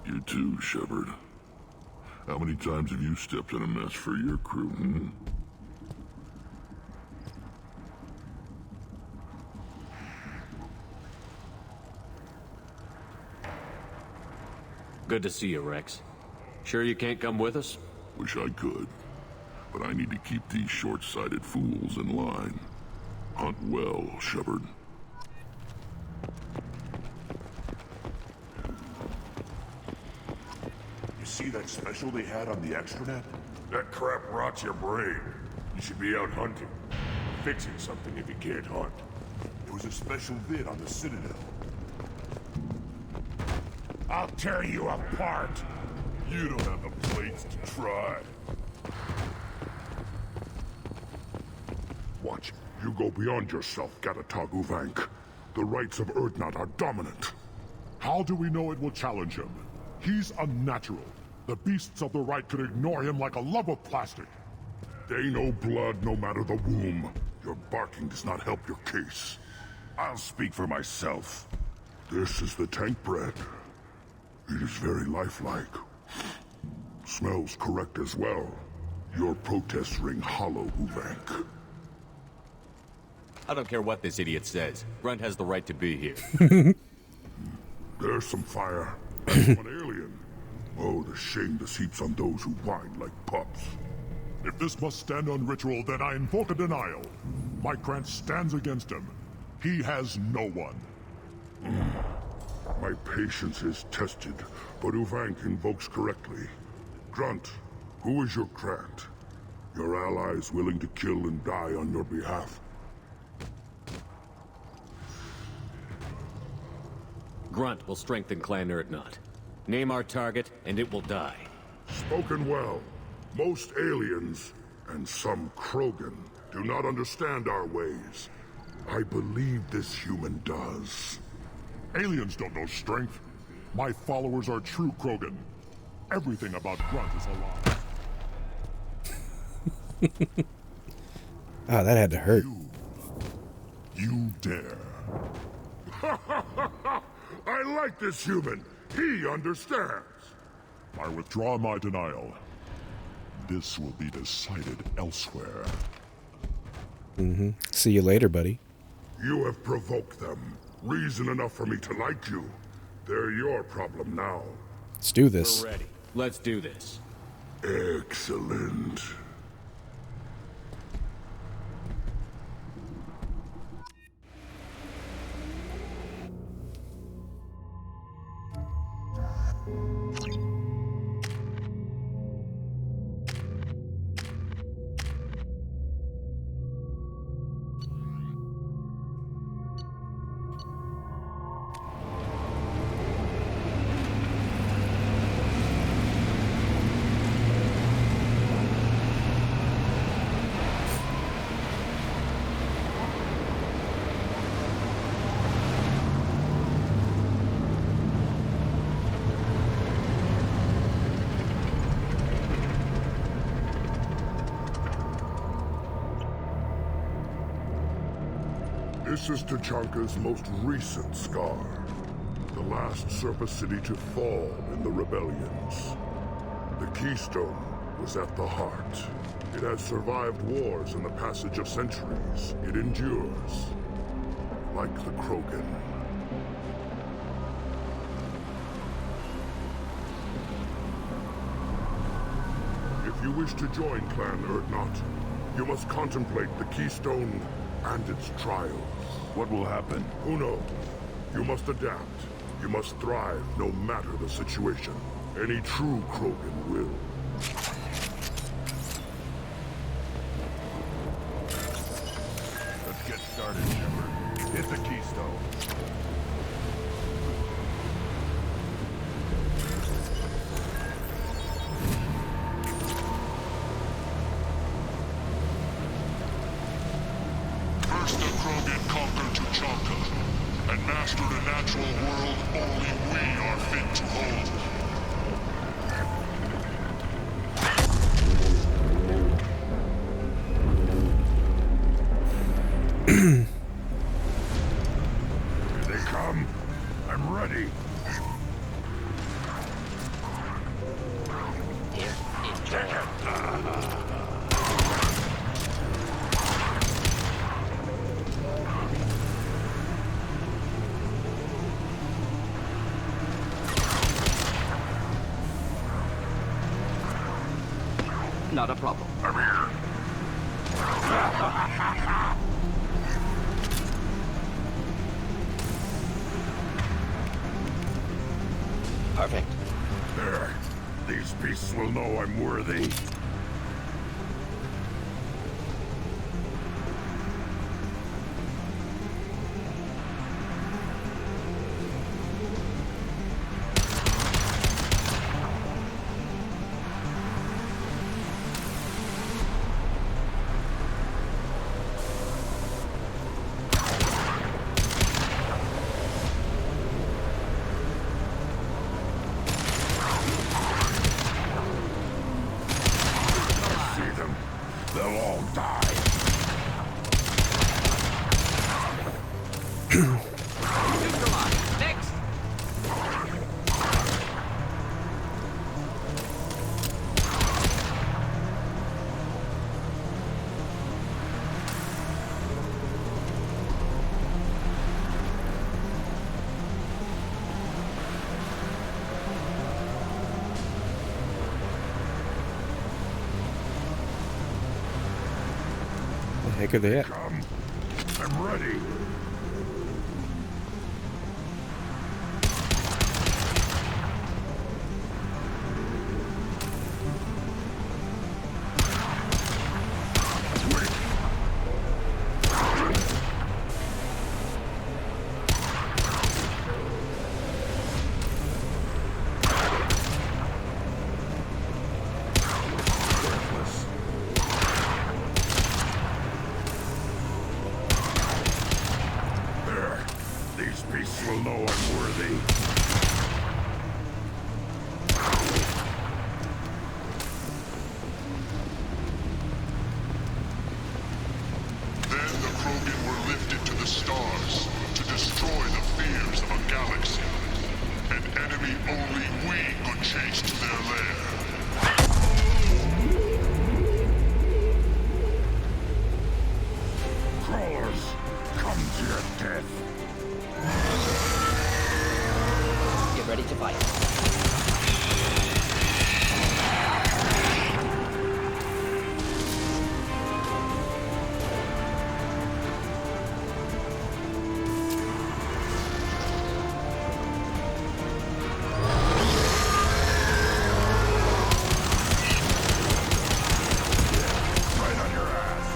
You too, Shepard. How many times have you stepped in a mess for your crew, hmm? Good to see you, Rex. Sure you can't come with us? Wish I could. But I need to keep these short-sighted fools in line. Hunt well, Shepard. You see that special they had on the extranet? That crap rots your brain. You should be out hunting. Fixing something if you can't hunt. It was a special vid on the Citadel. I'll tear you apart! You don't have the plates to try. Watch. You go beyond yourself, Gatatog Uvank. The rights of Urdnot are dominant. How do we know it will challenge him? He's unnatural. The beasts of the right could ignore him like a lump of plastic. They know blood no matter the womb. Your barking does not help your case. I'll speak for myself. This is the tank bread. It is very lifelike. Smells correct as well. Your protests ring hollow, Uvank. I don't care what this idiot says. Grunt has the right to be here. There's some fire. That's one alien. Oh, the shame this heaps on those who whine like pups. If this must stand on ritual, then I invoke a denial. Mykrant stands against him. He has no one. My patience is tested, but Uvank invokes correctly. Grunt, who is your Krant? Your allies willing to kill and die on your behalf? Grunt will strengthen Clan Urdnot. Name our target, and it will die. Spoken well. Most aliens, and some Krogan, do not understand our ways. I believe this human does. Aliens don't know strength. My followers are true Krogan. Everything about Grunt is a lie. Ah, that had to hurt. You dare. I like this human. He understands. I withdraw my denial. This will be decided elsewhere. See you later, buddy. You have provoked them. Reason enough for me to like you. They're your problem now. Let's do this. We're ready. Let's do this. Excellent. This is Tachanka's most recent scar. The last surface city to fall in the rebellions. The Keystone was at the heart. It has survived wars and the passage of centuries. It endures. Like the Krogan. If you wish to join Clan Urdnot, you must contemplate the Keystone and its trials. What will happen? Who knows? You must adapt. You must thrive no matter the situation. Any true Krogan will. Let's get started, Shepard. Hit the Keystone. First the Krogan conquered Tachanka, and mastered a natural world only we are fit to hold. Here they come. I'm ready. Here is Joel. Not a problem. I'm here. Perfect. There. These beasts will know I'm worthy. They'll all die. Next. The heck are they at? Come. I'm ready. These beasts will know I'm worthy. Then the Krogan were lifted to the stars to destroy the fears of a galaxy. An enemy only we could chase to their lair. Crawlers, come to your death. Get ready to fight. Right on your ass.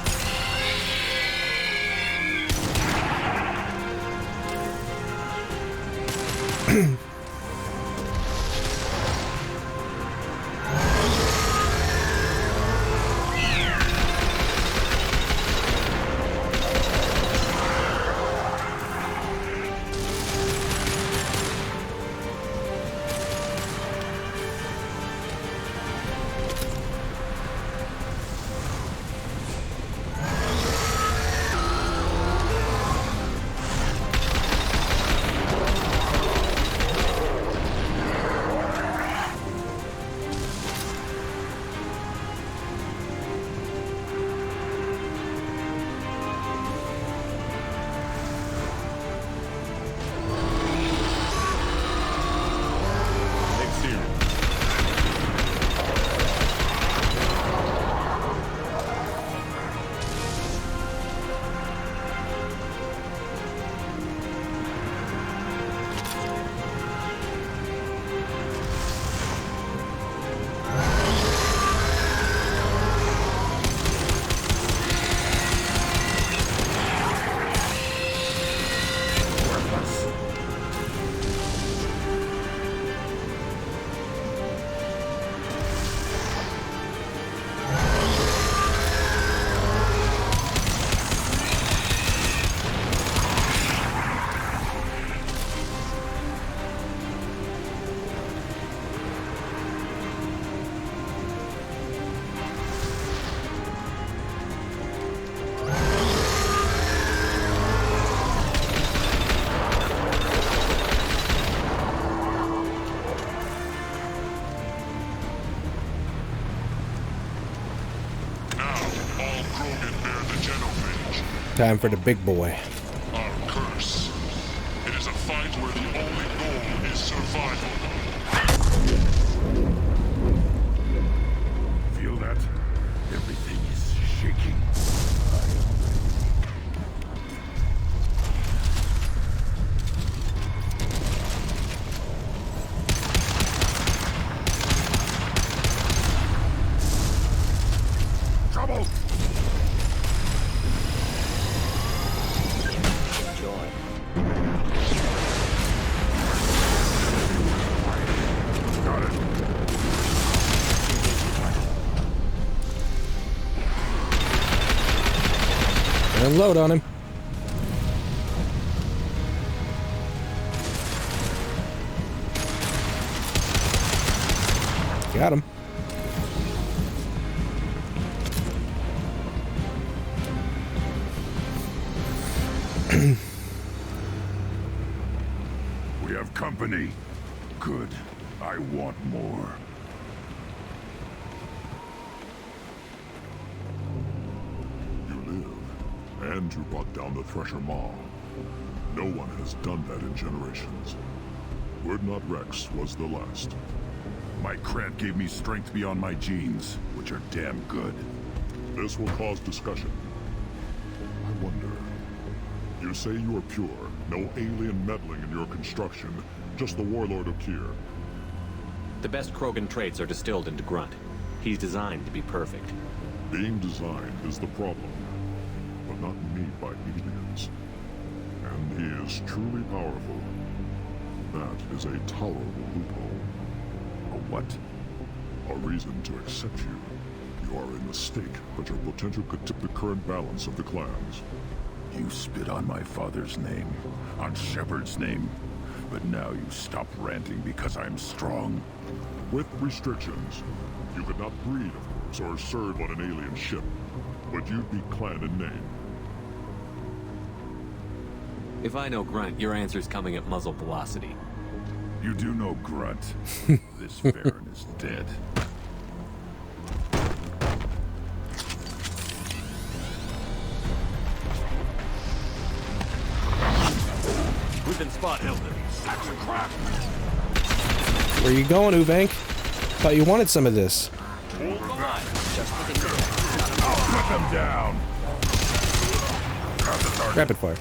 Time for the big boy. Our curse. It is a fight where the only goal is survival. Feel that? Everything is shaking. Trouble! Got it. Unload on him. Got him. We have company. Good. I want more. You live, and you brought down the thresher maw. No one has done that in generations. Urdnot Rex was the last. My Krant gave me strength beyond my genes, which are damn good. This will cause discussion. I wonder... You say you are pure, no alien meddling in your construction, just the warlord of Kier. The best Krogan traits are distilled into Grunt. He's designed to be perfect. Being designed is the problem, but not made by aliens. And he is truly powerful. That is a tolerable loophole. A what? A reason to accept you. You are a mistake, but your potential could tip the current balance of the clans. You spit on my father's name, on Shepard's name, but now you stop ranting because I'm strong. With restrictions. You could not breed, of course, or serve on an alien ship, but you'd be clan in name. If I know Grunt, your answer's coming at muzzle velocity. You do know Grunt. This Baron is dead. We've been spot-held. Sacks of crap! Where you going, Uvank? Thought you wanted some of this. I'll put them down! Rapid fire.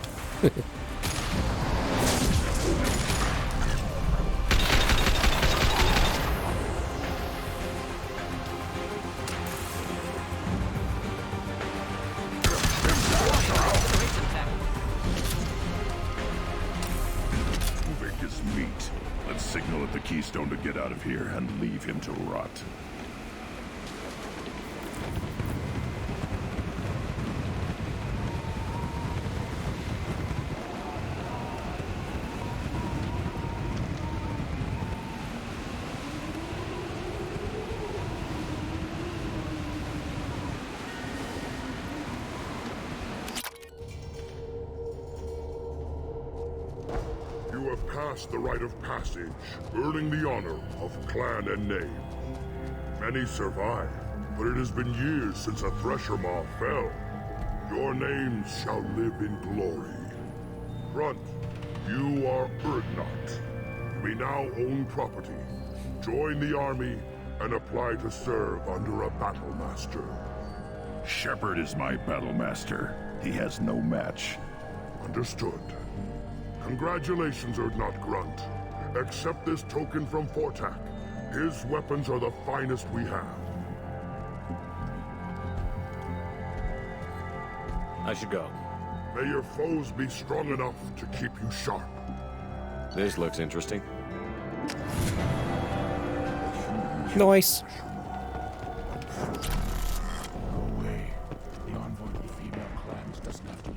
Meat. Let's signal at the Keystone to get out of here and leave him to rot. You have passed the rite of passage, earning the honor of clan and name. Many survived, but it has been years since a thresher maw fell. Your names shall live in glory. Grunt, you are Urdnot. We now own property. Join the army and apply to serve under a battle master. Shepard is my battle master. He has no match. Understood. Congratulations, Urdnot Grunt. Accept this token from Fortak. His weapons are the finest we have. I should go. May your foes be strong enough to keep you sharp. This looks interesting. Nice.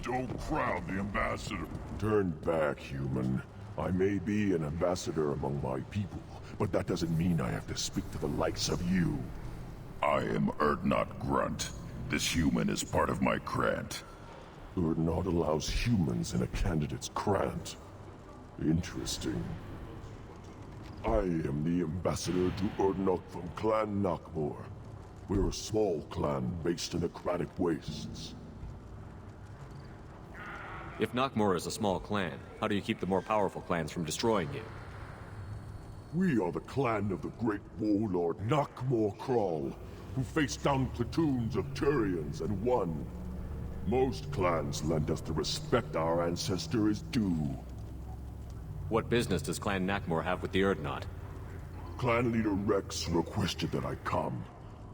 Don't crowd the ambassador. Turn back, human. I may be an ambassador among my people, but that doesn't mean I have to speak to the likes of you. I am Urdnot Grunt. This human is part of my Krant. Urdnot allows humans in a candidate's Krant. Interesting. I am the ambassador to Urdnot from Clan Nakmor. We're a small clan based in the Kratic Wastes. If Knockmore is a small clan, how do you keep the more powerful clans from destroying you? We are the clan of the great warlord Knockmore Crawl, who faced down platoons of Turians and won. Most clans lend us the respect our ancestor is due. What business does Clan Knockmore have with the Urdnot? Clan leader Rex requested that I come.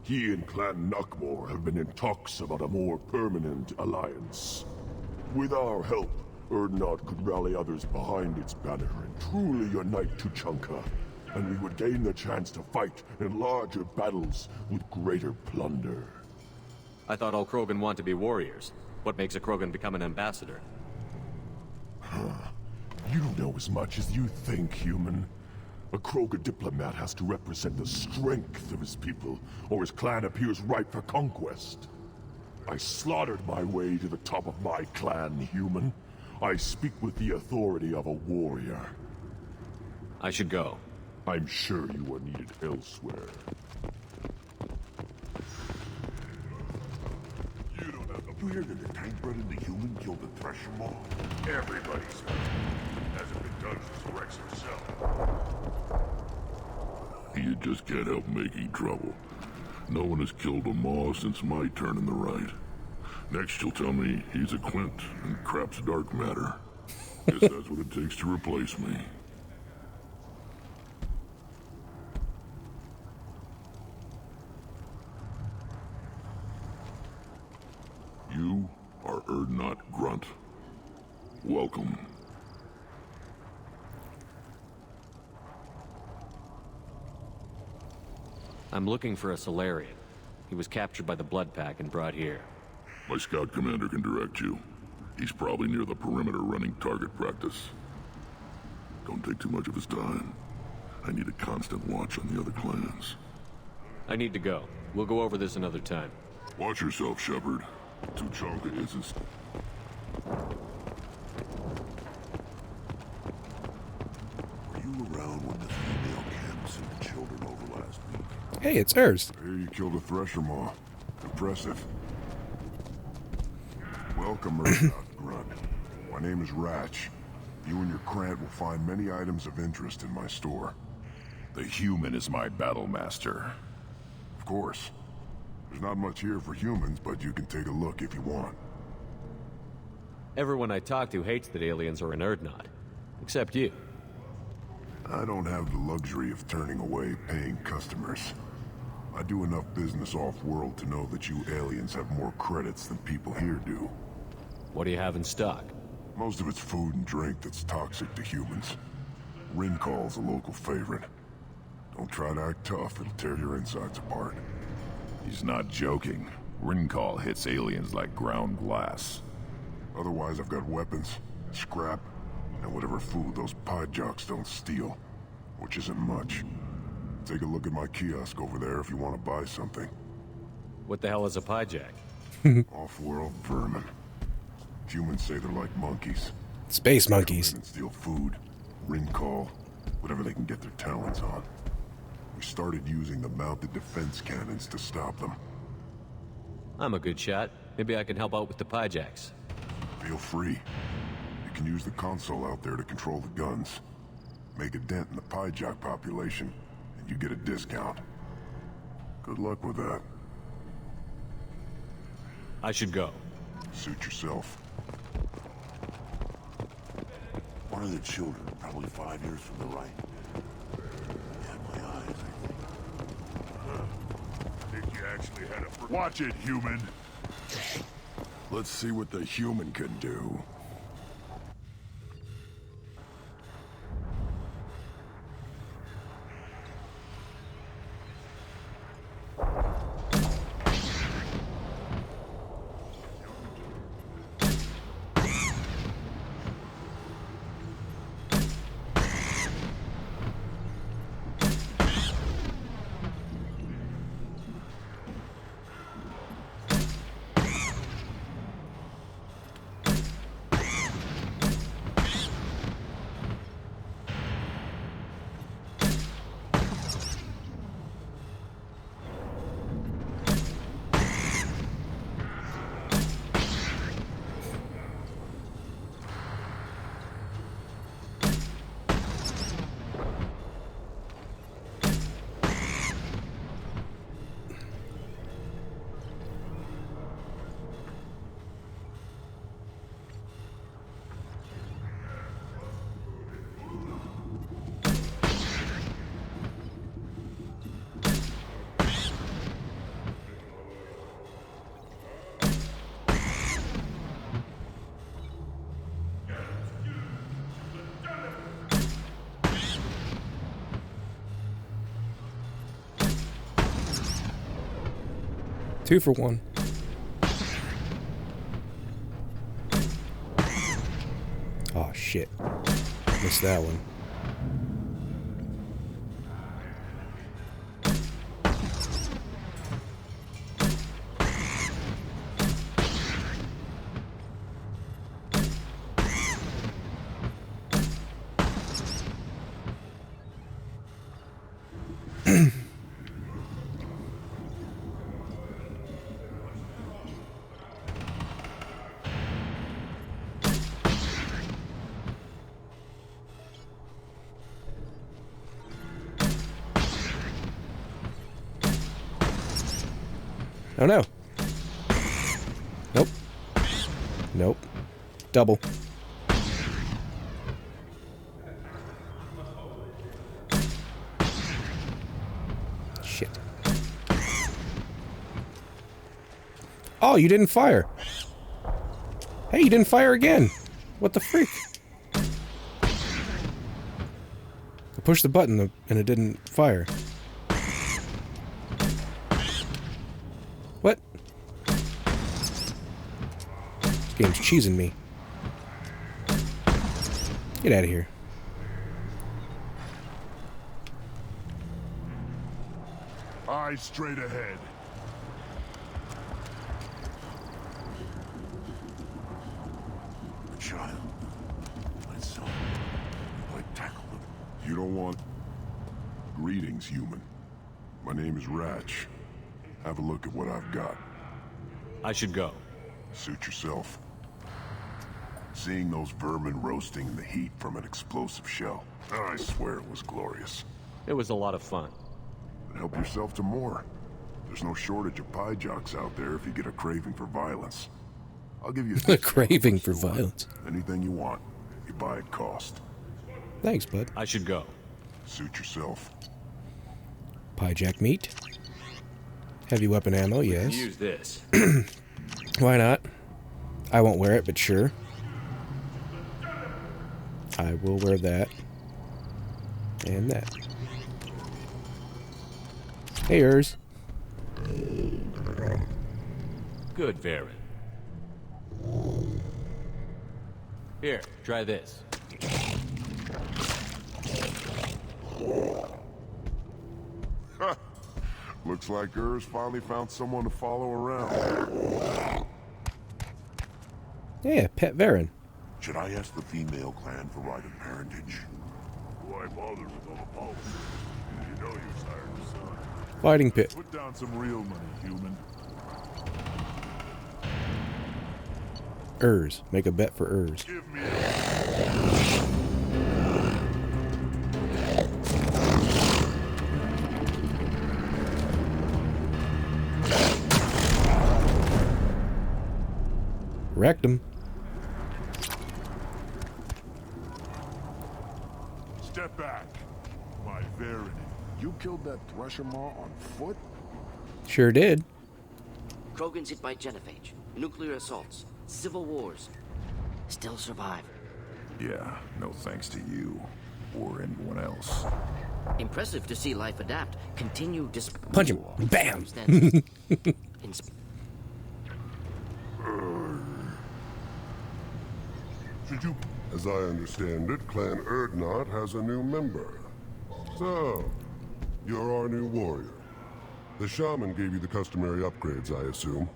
He and Clan Knockmore have been in talks about a more permanent alliance. With our help, Urdnot could rally others behind its banner and truly unite Tuchanka, and we would gain the chance to fight in larger battles with greater plunder. I thought all Krogan want to be warriors. What makes a Krogan become an ambassador? You don't know as much as you think, human. A Krogan diplomat has to represent the strength of his people, or his clan appears ripe for conquest. I slaughtered my way to the top of my clan, human. I speak with the authority of a warrior. I should go. I'm sure you are needed elsewhere. You hear that the tank bred and the human killed the thresher maw? Everybody's hasn't been done since Rex himself. You just can't help making trouble. No one has killed a maw since my turn in the right. Next you'll tell me he's a Quint and crap's dark matter. Guess that's what it takes to replace me. You are Urdnot Grunt. Welcome. I'm looking for a Solarian. He was captured by the Blood Pack and brought here. My scout commander can direct you. He's probably near the perimeter running target practice. Don't take too much of his time. I need a constant watch on the other clans. I need to go. We'll go over this another time. Watch yourself, Shepard. Tuchanka is his... Were you around when the female camp sent the children over last week? Hey, it's hers. Hey, you killed a thresher maw. Impressive. Welcome, Urdnot Grunt. My name is Ratch. You and your Krant will find many items of interest in my store. The human is my battle master. Of course. There's not much here for humans, but you can take a look if you want. Everyone I talk to hates that aliens are an Urdnot. Except you. I don't have the luxury of turning away paying customers. I do enough business off-world to know that you aliens have more credits than people here do. What do you have in stock? Most of it's food and drink that's toxic to humans. Rincall's a local favorite. Don't try to act tough, it'll tear your insides apart. He's not joking. Rincall hits aliens like ground glass. Otherwise, I've got weapons, scrap, and whatever food those pie jocks don't steal. Which isn't much. Take a look at my kiosk over there if you want to buy something. What the hell is a pie jack? Off-world vermin. Humans say they're like monkeys. Space monkeys. And steal food, Rincall, whatever they can get their talons on. We started using the mounted defense cannons to stop them. I'm a good shot. Maybe I can help out with the pie jacks. Feel free. You can use the console out there to control the guns. Make a dent in the pie jock population, and you get a discount. Good luck with that. I should go. Suit yourself. One of the children, probably 5 years from the right. Yeah, my eyes, I think you actually had a... Watch it, human! Let's see what the human can do. 2 for 1. Oh shit. Missed that one. Oh no. Nope. Nope. Double. Shit. Oh, you didn't fire. Hey, you didn't fire again. What the freak? I pushed the button and it didn't fire. What? This game's cheesing me. Get out of here. Eyes straight ahead. Child. My son. I tackled him. You don't want... Greetings, human. My name is Ratch. Have a look at what I've got. I should go. Suit yourself. Seeing those vermin roasting in the heat from an explosive shell, I swear it was glorious. It was a lot of fun. But help yourself to more. There's no shortage of pie jocks out there if you get a craving for violence. I'll give you a craving for violence. Anything you want, you buy at cost. Thanks, bud. I should go. Suit yourself. Pie jack meat. Heavy weapon ammo, yes. Use this. Why not? I won't wear it, but sure. I will wear that. And that. Hey, Urs. Good, Varen. Here, try this. Looks like Urs finally found someone to follow around. Yeah, Pet Varen. Should I ask the female clan for right of parentage? Why bother with all the politics? You know you're tired of son. Fighting pit. Put down some real money, human. Urs. Make a bet for Urs. Give me Wrecked him. Step back. My Varen. You killed that thresher maw on foot? Sure did. Krogan's hit by genophage, nuclear assaults, civil wars. Still survive. Yeah, no thanks to you. Or anyone else. Impressive to see life adapt. Continue Punch him. Bam! As I understand it, Clan Urdnot has a new member. So, you're our new warrior. The shaman gave you the customary upgrades, I assume.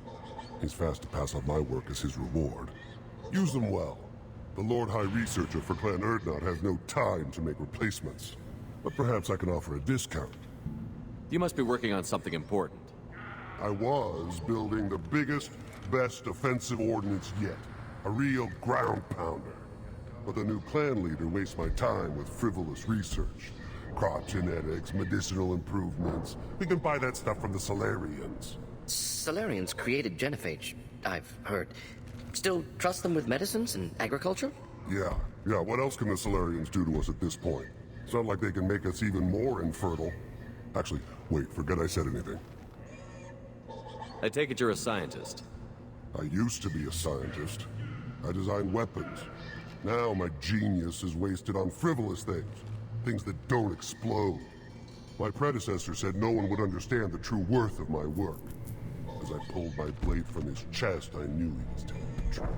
He's fast to pass on my work as his reward. Use them well. The Lord High Researcher for Clan Urdnot has no time to make replacements. But perhaps I can offer a discount. You must be working on something important. I was building the biggest, best offensive ordnance yet. A real ground pounder. But the new clan leader wastes my time with frivolous research. Crop genetics, medicinal improvements. We can buy that stuff from the Solarians. Solarians created genophage, I've heard. Still trust them with medicines and agriculture? Yeah. What else can the Solarians do to us at this point? It's not like they can make us even more infertile. Actually, wait, forget I said anything. I take it you're a scientist. I used to be a scientist. I designed weapons. Now my genius is wasted on frivolous things. Things that don't explode. My predecessor said no one would understand the true worth of my work. As I pulled my blade from his chest, I knew he was telling the truth.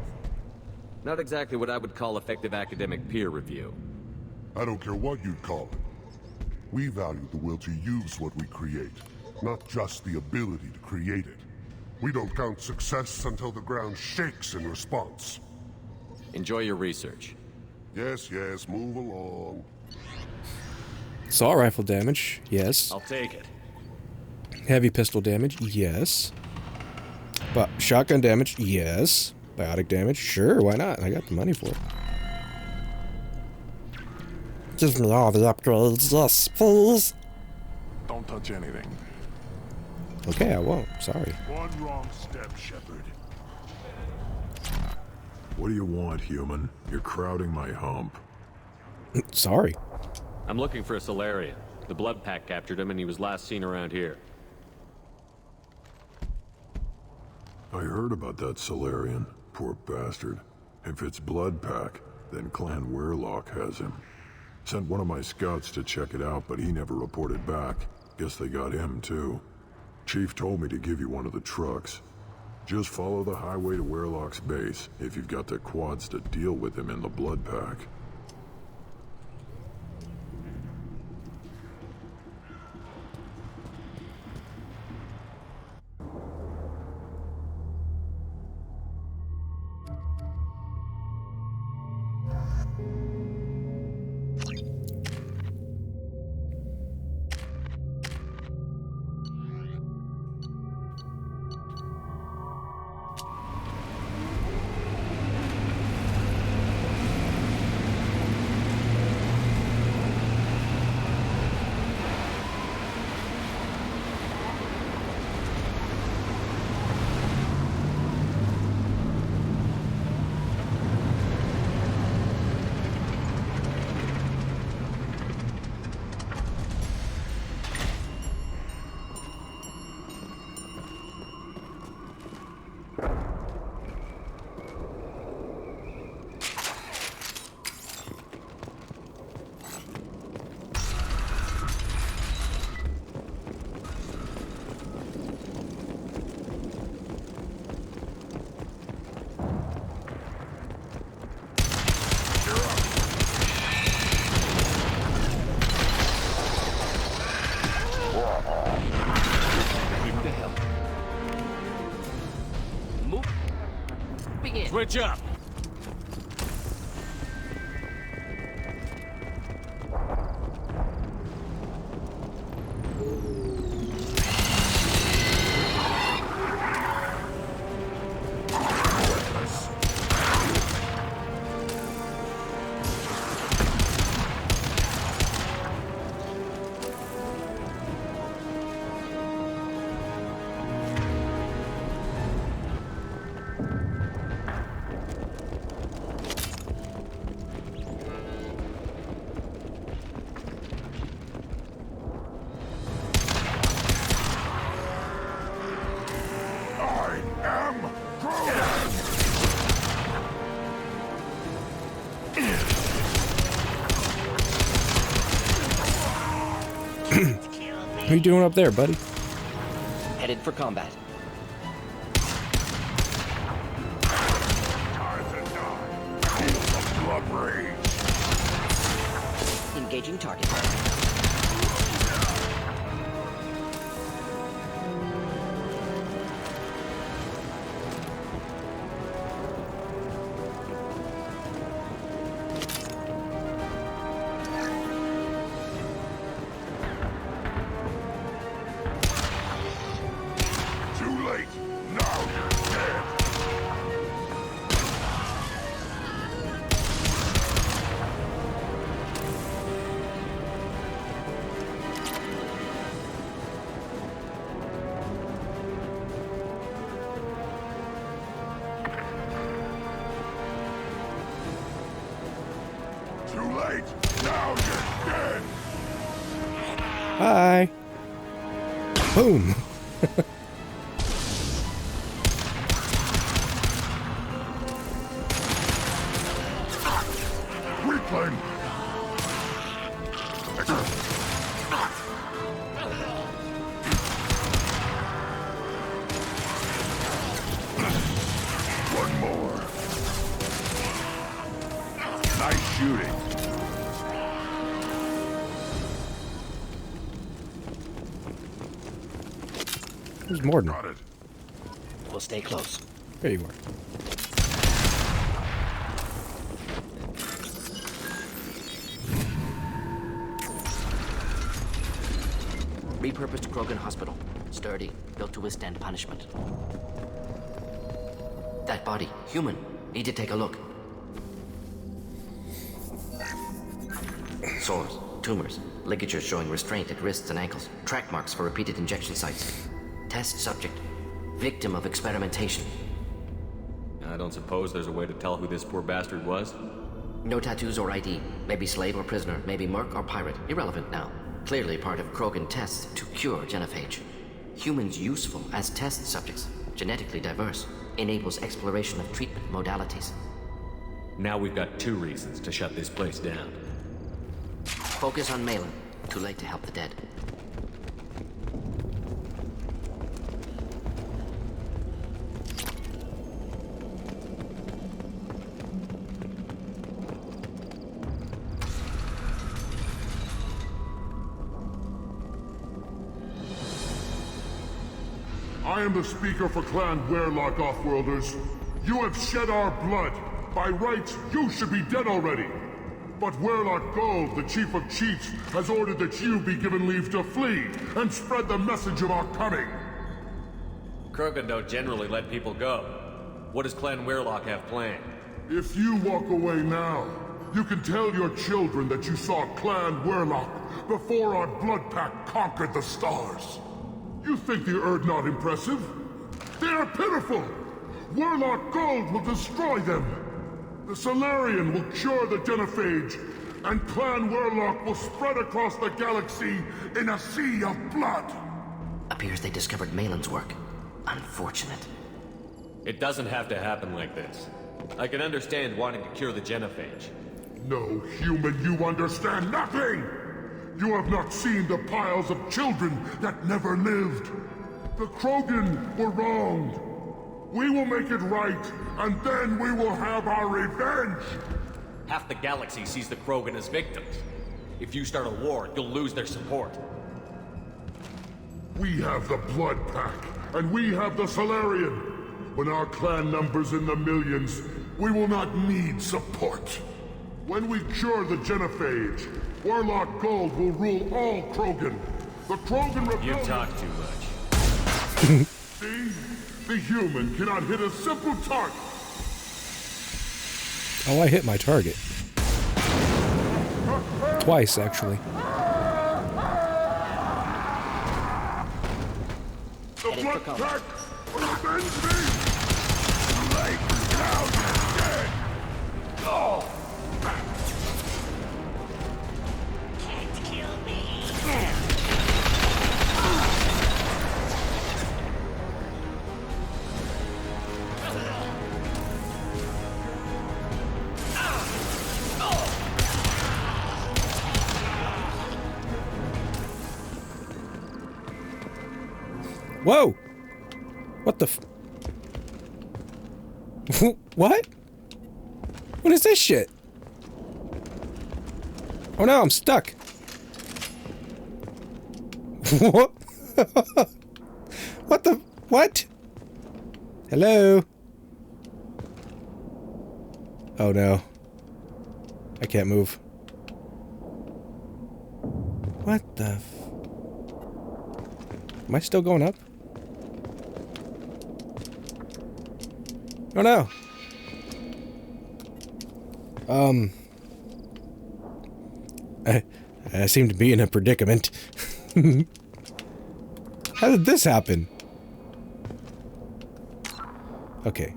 Not exactly what I would call effective academic peer review. I don't care what you'd call it. We value the will to use what we create, not just the ability to create it. We don't count success until the ground shakes in response. Enjoy your research. Yes, yes, move along. Assault rifle damage, yes. I'll take it. Heavy pistol damage, yes. But shotgun damage, yes. Biotic damage, sure, why not? I got the money for it. Give me all the upgrades, yes, please. Don't touch anything. Okay, I won't. Sorry. One wrong step, Shepard. What do you want, human? You're crowding my hump. Sorry. I'm looking for a Solarian. The Blood Pack captured him and he was last seen around here. I heard about that Solarian. Poor bastard. If it's Blood Pack, then Clan Weirlock has him. Sent one of my scouts to check it out, but he never reported back. Guess they got him, too. Chief told me to give you one of the trucks. Just follow the highway to Weirlock's base, if you've got the quads to deal with him in the Blood Pack. Switch up! What are you doing up there, buddy? Headed for combat. Blood rage. Engaging target. Hi. Boom. Weakling. Who's Morden? Got it. We'll stay close. There you are. Repurposed Krogan Hospital. Sturdy, built to withstand punishment. That body, human. Need to take a look. Sores, tumors, ligatures showing restraint at wrists and ankles, track marks for repeated injection sites. Test subject, victim of experimentation. I don't suppose there's a way to tell who this poor bastard was? No tattoos or ID. Maybe slave or prisoner, maybe merc or pirate. Irrelevant now. Clearly part of Krogan tests to cure genophage. Humans useful as test subjects, genetically diverse, enables exploration of treatment modalities. Now we've got 2 reasons to shut this place down. Focus on Malin. Too late to help the dead. I am the speaker for Clan Werlock, Offworlders. You have shed our blood. By rights, you should be dead already. But Werlock Gold, the Chief of Chiefs, has ordered that you be given leave to flee and spread the message of our coming. Krogan don't generally let people go. What does Clan Werlock have planned? If you walk away now, you can tell your children that you saw Clan Werlock before our blood pact conquered the stars. You think the Erd not impressive? They are pitiful! Werlock Gold will destroy them! The Solarian will cure the genophage, and Clan Werlock will spread across the galaxy in a sea of blood! Appears they discovered Malin's work. Unfortunate. It doesn't have to happen like this. I can understand wanting to cure the genophage. No, human, you understand nothing! You have not seen the piles of children that never lived. The Krogan were wronged. We will make it right, and then we will have our revenge! Half the galaxy sees the Krogan as victims. If you start a war, you'll lose their support. We have the Blood Pack, and we have the Solarian. When our clan numbers in the millions, we will not need support. When we cure the genophage, Werlock Gold will rule all Krogan. The Krogan Rebellion... You talk too much. See? The human cannot hit a simple target. Oh, I hit my target. Twice, actually. The Blood Pack will avenge me! Lay down, you're dead! Oh! Can't kill me. Whoa! What the f... What? What is this shit? Oh no, I'm stuck. What? What the... What? Hello? Oh no. I can't move. What the f... Am I still going up? Oh no. I seem to be in a predicament. How did this happen? Okay,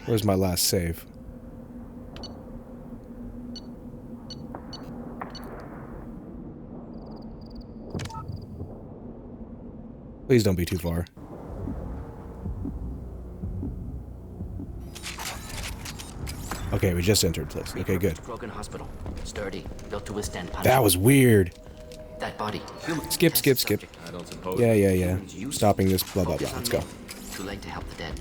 where's my last save? Please don't be too far. Okay, we just entered place. Okay, good. Krogan Hospital. Sturdy, built to withstand punishment. That was weird. That body, human. Skip. I don't suppose. Yeah. Stopping this, blah, blah, blah. Let's go. Too late to help the dead.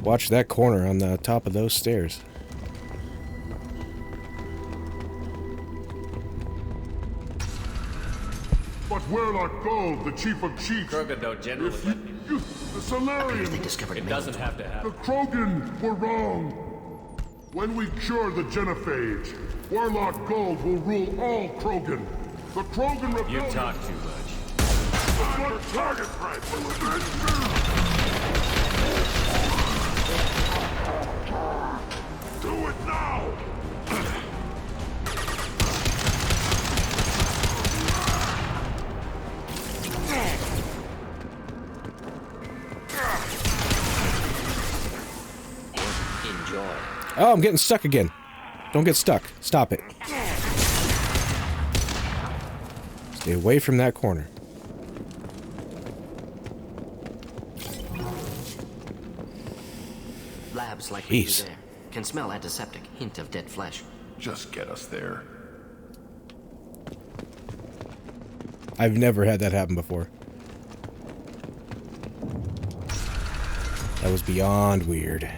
Watch that corner on the top of those stairs. But But Warlock Gold, the chief of chiefs... Krogan don't generally let me. The Solarian... They discovered It doesn't have to happen. The Krogan were wrong. When we cure the genophage, Warlock Gold will rule all Krogan. The Krogan rebellion... You talk too much. Your target price. Do it now! Enjoy. Oh, I'm getting stuck again. Don't get stuck. Stop it. Stay away from that corner. Labs like Jeez. there. Can smell antiseptic. Hint of dead flesh. Just get us there. I've never had that happen before. That was beyond weird.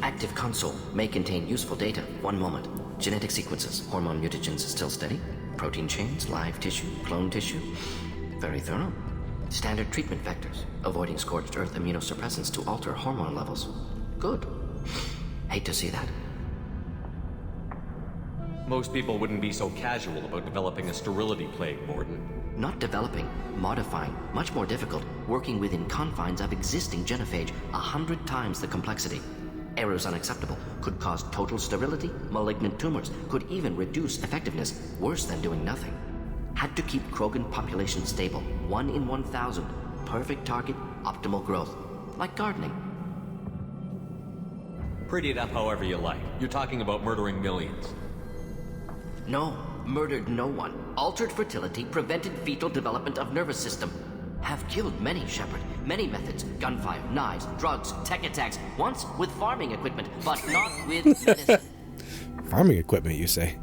Active console may contain useful data. One moment. Genetic sequences. Hormone mutagens still steady. Protein chains, live tissue, clone tissue. Very thorough. Standard treatment vectors. Avoiding scorched earth immunosuppressants to alter hormone levels. Good. Hate to see that. Most people wouldn't be so casual about developing a sterility plague, Morden. Not developing, modifying, much more difficult, working within confines of existing genophage, 100 times the complexity. Errors unacceptable, could cause total sterility, malignant tumors, could even reduce effectiveness, worse than doing nothing. Had to keep Krogan population stable, 1 in 1,000, perfect target, optimal growth, like gardening. Pretty it up however you like. You're talking about murdering millions. No, murdered no one. Altered fertility, prevented fetal development of nervous system. Have killed many, Shepard. Many methods. Gunfire, knives, drugs, tech attacks. Once with farming equipment, but not with medicine. Farming equipment, you say?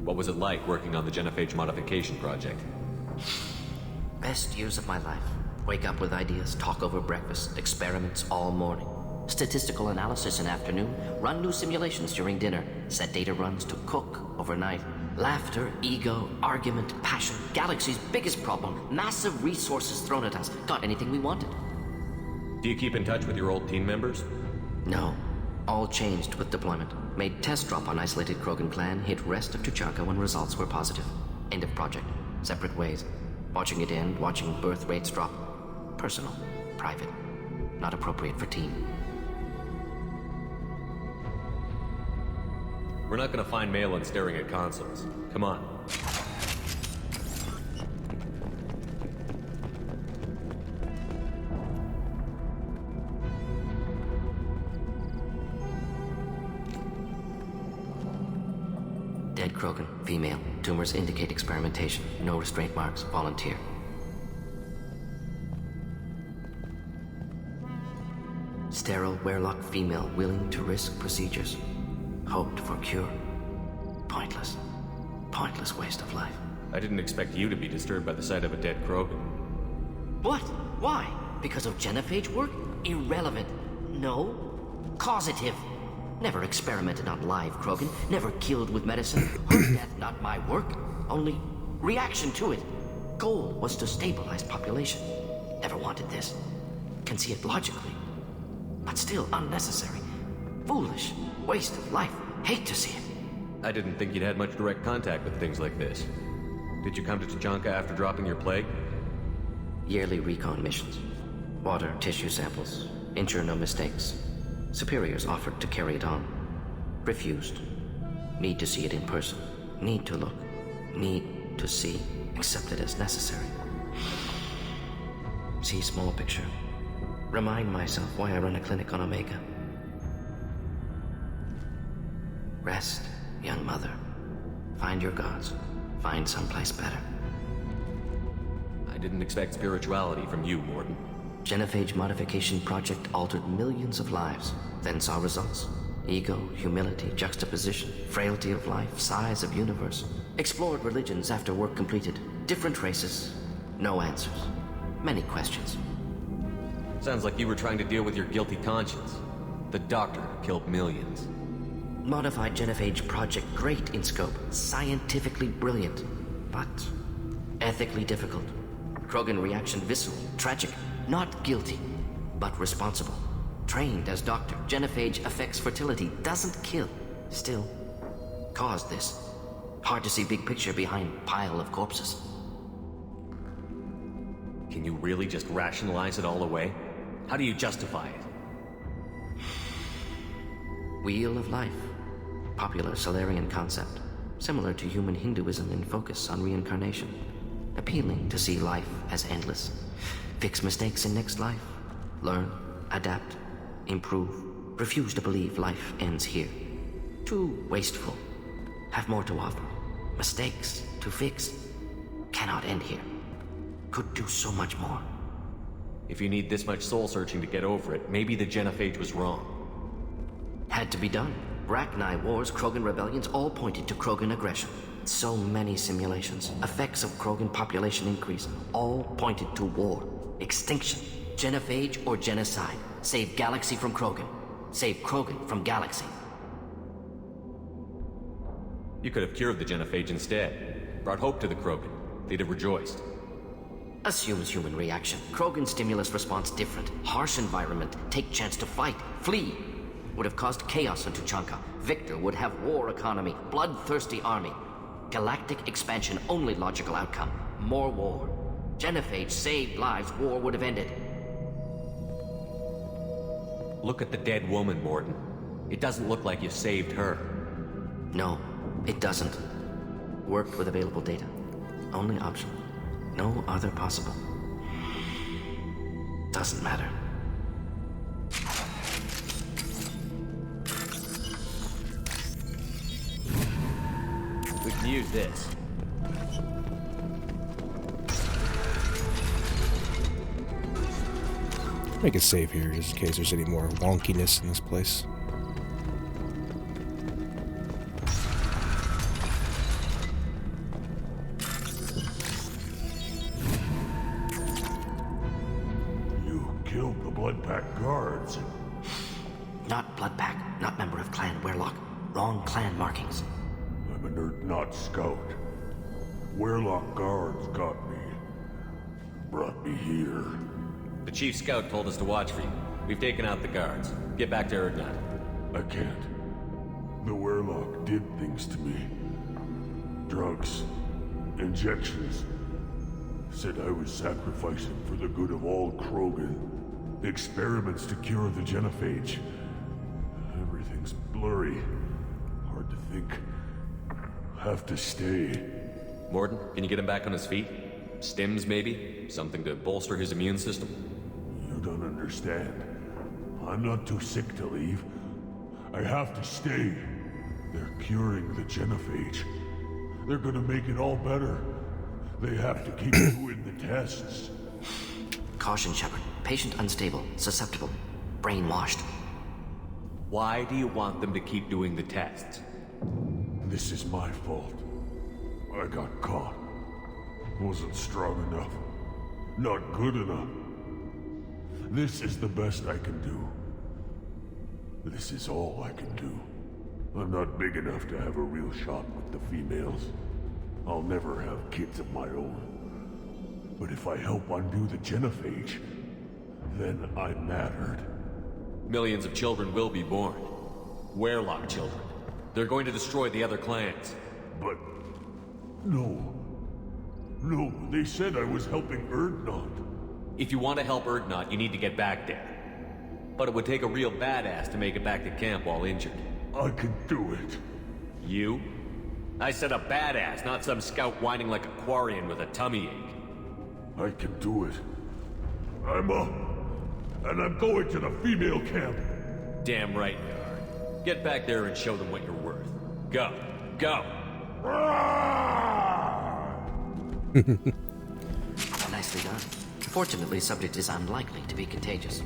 What was it like working on the genophage modification project? Best years of my life. Wake up with ideas, talk over breakfast, experiments all morning. Statistical analysis in afternoon, run new simulations during dinner, set data runs to cook overnight. Laughter, ego, argument, passion, galaxy's biggest problem, massive resources thrown at us. Got anything we wanted. Do you keep in touch with your old team members? No. All changed with deployment. Made test drop on isolated Krogan clan, hit rest of Tuchanka when results were positive. End of project. Separate ways. Watching it end, watching birth rates drop. Personal. Private. Not appropriate for team. We're not gonna find Malin staring at consoles. Come on. Dead Krogan, female. Tumors indicate experimentation. No restraint marks. Volunteer. Sterile, Werelock female, willing to risk procedures. Hoped for cure. Pointless. Pointless waste of life. I didn't expect you to be disturbed by the sight of a dead Krogan. What? Why? Because of genophage work? Irrelevant. No. Causative. Never experimented on live Krogan. Never killed with medicine. Her death, not my work. Only reaction to it. Goal was to stabilize population. Never wanted this. Can see it logically. But still unnecessary. Foolish. Waste of life. Hate to see it. I didn't think you'd had much direct contact with things like this. Did you come to Tuchanka after dropping your plague? Yearly recon missions. Water, tissue samples. Ensure no mistakes. Superiors offered to carry it on. Refused. Need to see it in person. Need to look. Need to see. Accepted as necessary. See small picture. Remind myself why I run a clinic on Omega. Rest, young mother. Find your gods. Find someplace better. I didn't expect spirituality from you, Morden. Genophage modification project altered millions of lives, then saw results. Ego, humility, juxtaposition, frailty of life, size of universe. Explored religions after work completed. Different races. No answers. Many questions. Sounds like you were trying to deal with your guilty conscience. The doctor killed millions. Modified genophage project, great in scope, scientifically brilliant, but ethically difficult. Krogan reaction visceral, tragic, not guilty, but responsible. Trained as doctor, genophage affects fertility, doesn't kill, still caused this. Hard to see big picture behind pile of corpses. Can you really just rationalize it all away? How do you justify it? Wheel of life. Popular Solarian concept. Similar to human Hinduism in focus on reincarnation. Appealing to see life as endless. Fix mistakes in next life. Learn, adapt, improve. Refuse to believe life ends here. Too wasteful. Have more to offer. Mistakes to fix. Cannot end here. Could do so much more. If you need this much soul searching to get over it, maybe the genophage was wrong. Had to be done. Rachni wars, Krogan rebellions, all pointed to Krogan aggression. So many simulations, effects of Krogan population increase, all pointed to war, extinction, genophage or genocide. Save galaxy from Krogan. Save Krogan from galaxy. You could have cured the genophage instead. Brought hope to the Krogan. They'd have rejoiced. Assumes human reaction. Krogan stimulus response different. Harsh environment. Take chance to fight. Flee. Would have caused chaos on Tuchanka. Victor would have war economy. Bloodthirsty army. Galactic expansion only logical outcome. More war. Genophage saved lives. War would have ended. Look at the dead woman, Mordin. It doesn't look like you saved her. No, it doesn't. Worked with available data. Only option. No other possible. Doesn't matter. We can use this. Make a save here just in case there's any more wonkiness in this place. Killed the Bloodpack guards. Not Bloodpack, not member of Clan Werlock. Wrong clan markings. I'm a nerd, not scout. Werlock guards got me. Brought me here. The chief scout told us to watch for you. We've taken out the guards. Get back to Erdnot. I can't. The Werlock did things to me. Drugs. Injections. Said I was sacrificing for the good of all Krogan. Experiments to cure the genophage. Everything's blurry. Hard to think. Have to stay. Mordin, can you get him back on his feet? Stims, maybe? Something to bolster his immune system? You don't understand. I'm not too sick to leave. I have to stay. They're curing the genophage. They're gonna make it all better. They have to keep doing the tests. Caution, Shepard. Patient unstable, susceptible, brainwashed. Why do you want them to keep doing the tests? This is my fault. I got caught. Wasn't strong enough. Not good enough. This is the best I can do. This is all I can do. I'm not big enough to have a real shot with the females. I'll never have kids of my own. But if I help undo the genophage, then I mattered. Millions of children will be born. Werlock children. They're going to destroy the other clans. But... no. No, they said I was helping Erdnot. If you want to help Erdnot, you need to get back there. But it would take a real badass to make it back to camp while injured. I can do it. You? I said a badass, not some scout whining like a Quarian with a tummy ache. I can do it. I'm up. And I'm going to the female camp. Damn right you are. Get back there and show them what you're worth. Go. Go. Nicely done. Fortunately, subject is unlikely to be contagious.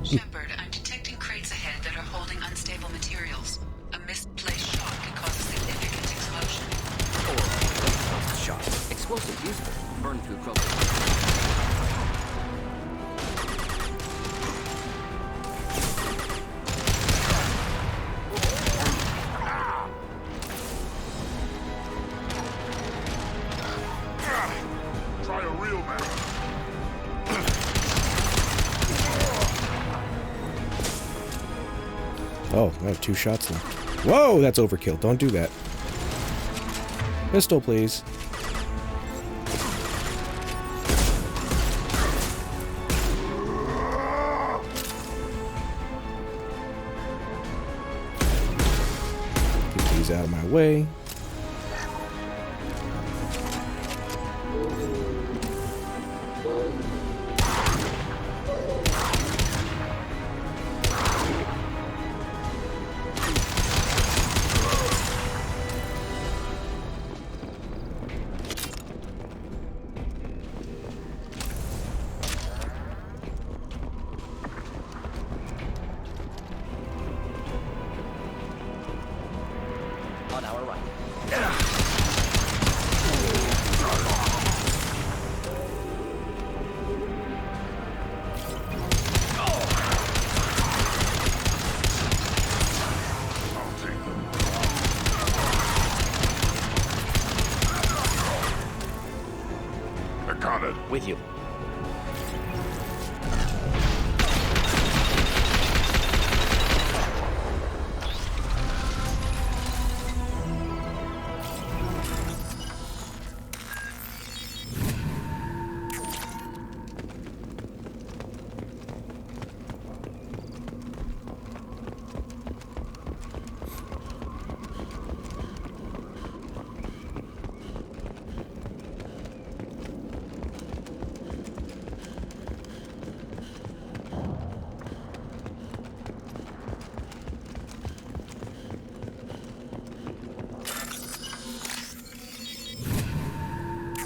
Shepard, I'm detecting crates ahead that are holding unstable materials. A misplaced shot could cause a significant explosion. Or shock. Explosive useful. burn through Krogan. Try a real man. Oh, I have 2 shots left. Whoa, that's overkill. Don't do that. Pistol, please. Get these out of my way. On our right. I got it. With you.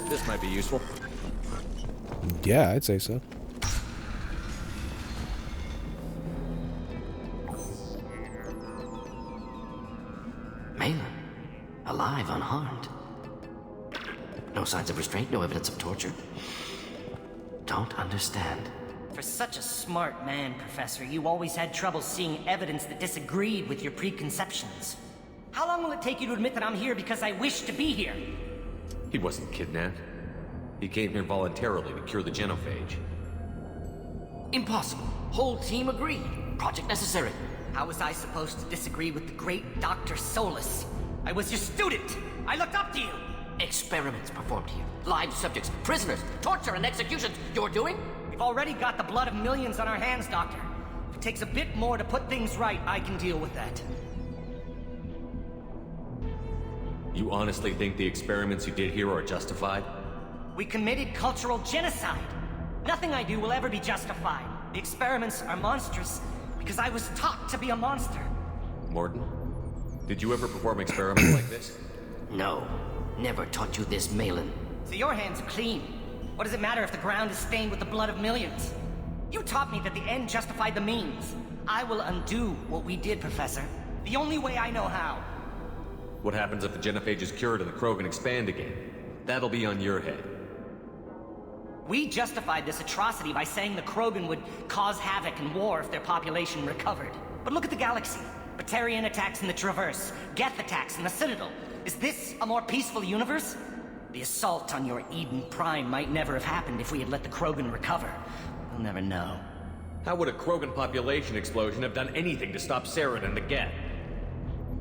This might be useful. Yeah, I'd say so. Malin, alive, unharmed. No signs of restraint, no evidence of torture. Don't understand. For such a smart man, Professor, you always had trouble seeing evidence that disagreed with your preconceptions. How long will it take you to admit that I'm here because I wish to be here? He wasn't kidnapped. He came here voluntarily to cure the genophage. Impossible. Whole team agreed. Project necessary. How was I supposed to disagree with the great Dr. Solus? I was your student! I looked up to you! Experiments performed here. Live subjects, prisoners, torture and executions. You're doing? We've already got the blood of millions on our hands, Doctor. If it takes a bit more to put things right, I can deal with that. You honestly think the experiments you did here are justified? We committed cultural genocide. Nothing I do will ever be justified. The experiments are monstrous because I was taught to be a monster. Morton, did you ever perform experiments like this? No. Never taught you this, Malin. So your hands are clean. What does it matter if the ground is stained with the blood of millions? You taught me that the end justified the means. I will undo what we did, Professor. The only way I know how. What happens if the genophage is cured and the Krogan expand again? That'll be on your head. We justified this atrocity by saying the Krogan would cause havoc and war if their population recovered. But look at the galaxy. Batarian attacks in the Traverse, Geth attacks in the Citadel. Is this a more peaceful universe? The assault on your Eden Prime might never have happened if we had let the Krogan recover. We'll never know. How would a Krogan population explosion have done anything to stop Saren and the Geth?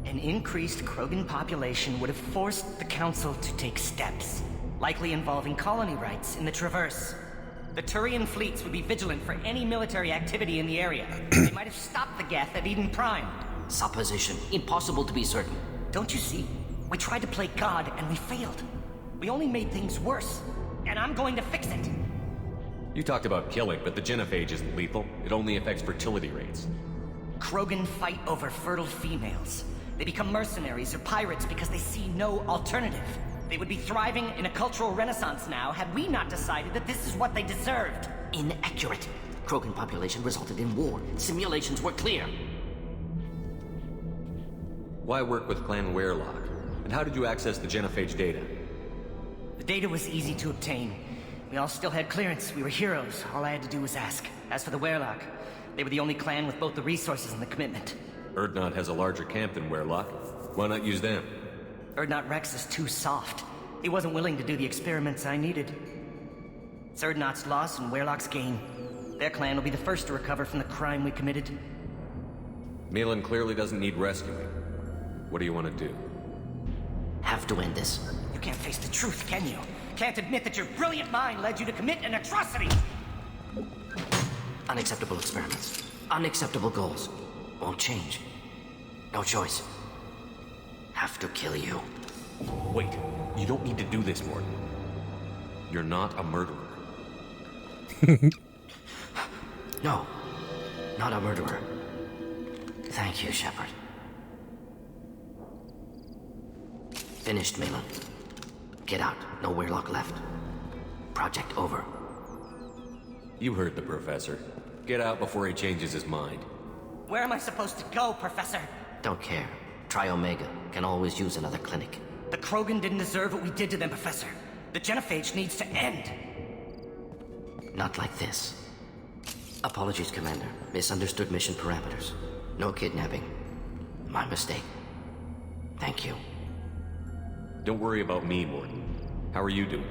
An increased Krogan population would have forced the Council to take steps, likely involving colony rights in the Traverse. The Turian fleets would be vigilant for any military activity in the area. They might have stopped the Geth at Eden Prime. Supposition. Impossible to be certain. Don't you see? We tried to play God and we failed. We only made things worse. And I'm going to fix it. You talked about killing, but the genophage isn't lethal. It only affects fertility rates. Krogan fight over fertile females. They become mercenaries or pirates because they see no alternative. They would be thriving in a cultural renaissance now had we not decided that this is what they deserved. Inaccurate. Krogan population resulted in war. Simulations were clear. Why work with Clan Werelock? And how did you access the genophage data? The data was easy to obtain. We all still had clearance. We were heroes. All I had to do was ask. As for the Werlock, they were the only clan with both the resources and the commitment. Urdnot has a larger camp than Werlock. Why not use them? Urdnot Rex is too soft. He wasn't willing to do the experiments I needed. It's Urdnot's loss and Werlock's gain. Their clan will be the first to recover from the crime we committed. Milan clearly doesn't need rescuing. What do you want to do? Have to end this. You can't face the truth, can you? Can't admit that your brilliant mind led you to commit an atrocity! Unacceptable experiments. Unacceptable goals. Won't change. No choice. Have to kill you. Wait, you don't need to do this, Morton. You're not a murderer. No, not a murderer. Thank you, Shepard. Finished, Milan. Get out. No Werlock left. Project over. You heard the professor. Get out before he changes his mind. Where am I supposed to go, Professor? Don't care. Try Omega. Can always use another clinic. The Krogan didn't deserve what we did to them, Professor. The genophage needs to end. Not like this. Apologies, Commander. Misunderstood mission parameters. No kidnapping. My mistake. Thank you. Don't worry about me, Morton. How are you doing?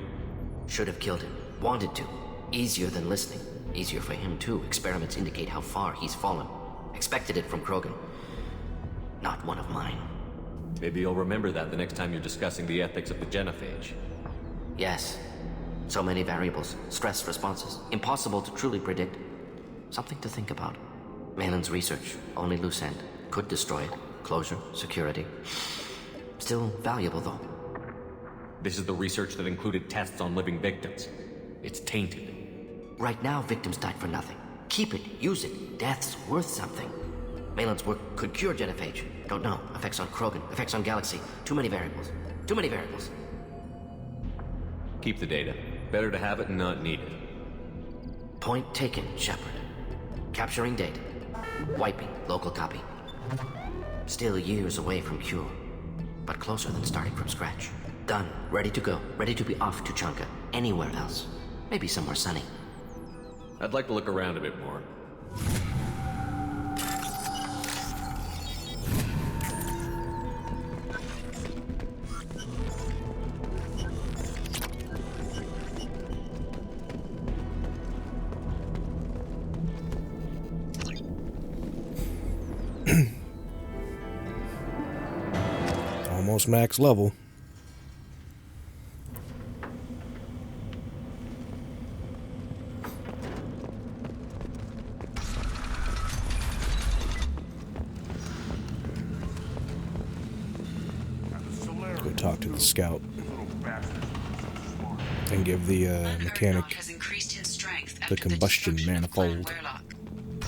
Should have killed him. Wanted to. Easier than listening. Easier for him, too. Experiments indicate how far he's fallen. Expected it from Krogan. Not one of mine. Maybe you'll remember that the next time you're discussing the ethics of the genophage. Yes. So many variables. Stress responses. Impossible to truly predict. Something to think about. Malin's research. Only loose end. Could destroy it. Closure. Security. Still valuable, though. This is the research that included tests on living victims. It's tainted. Right now, victims died for nothing. Keep it. Use it. Death's worth something. Malin's work could cure genophage. Don't know. Effects on Krogan. Effects on Galaxy. Too many variables. Too many variables. Keep the data. Better to have it and not need it. Point taken, Shepard. Capturing data. Wiping. Local copy. Still years away from cure. But closer than starting from scratch. Done. Ready to go. Ready to be off to Chanka. Anywhere else. Maybe somewhere sunny. I'd like to look around a bit more. Almost max level. Go talk to the scout and give the mechanic the combustion manifold.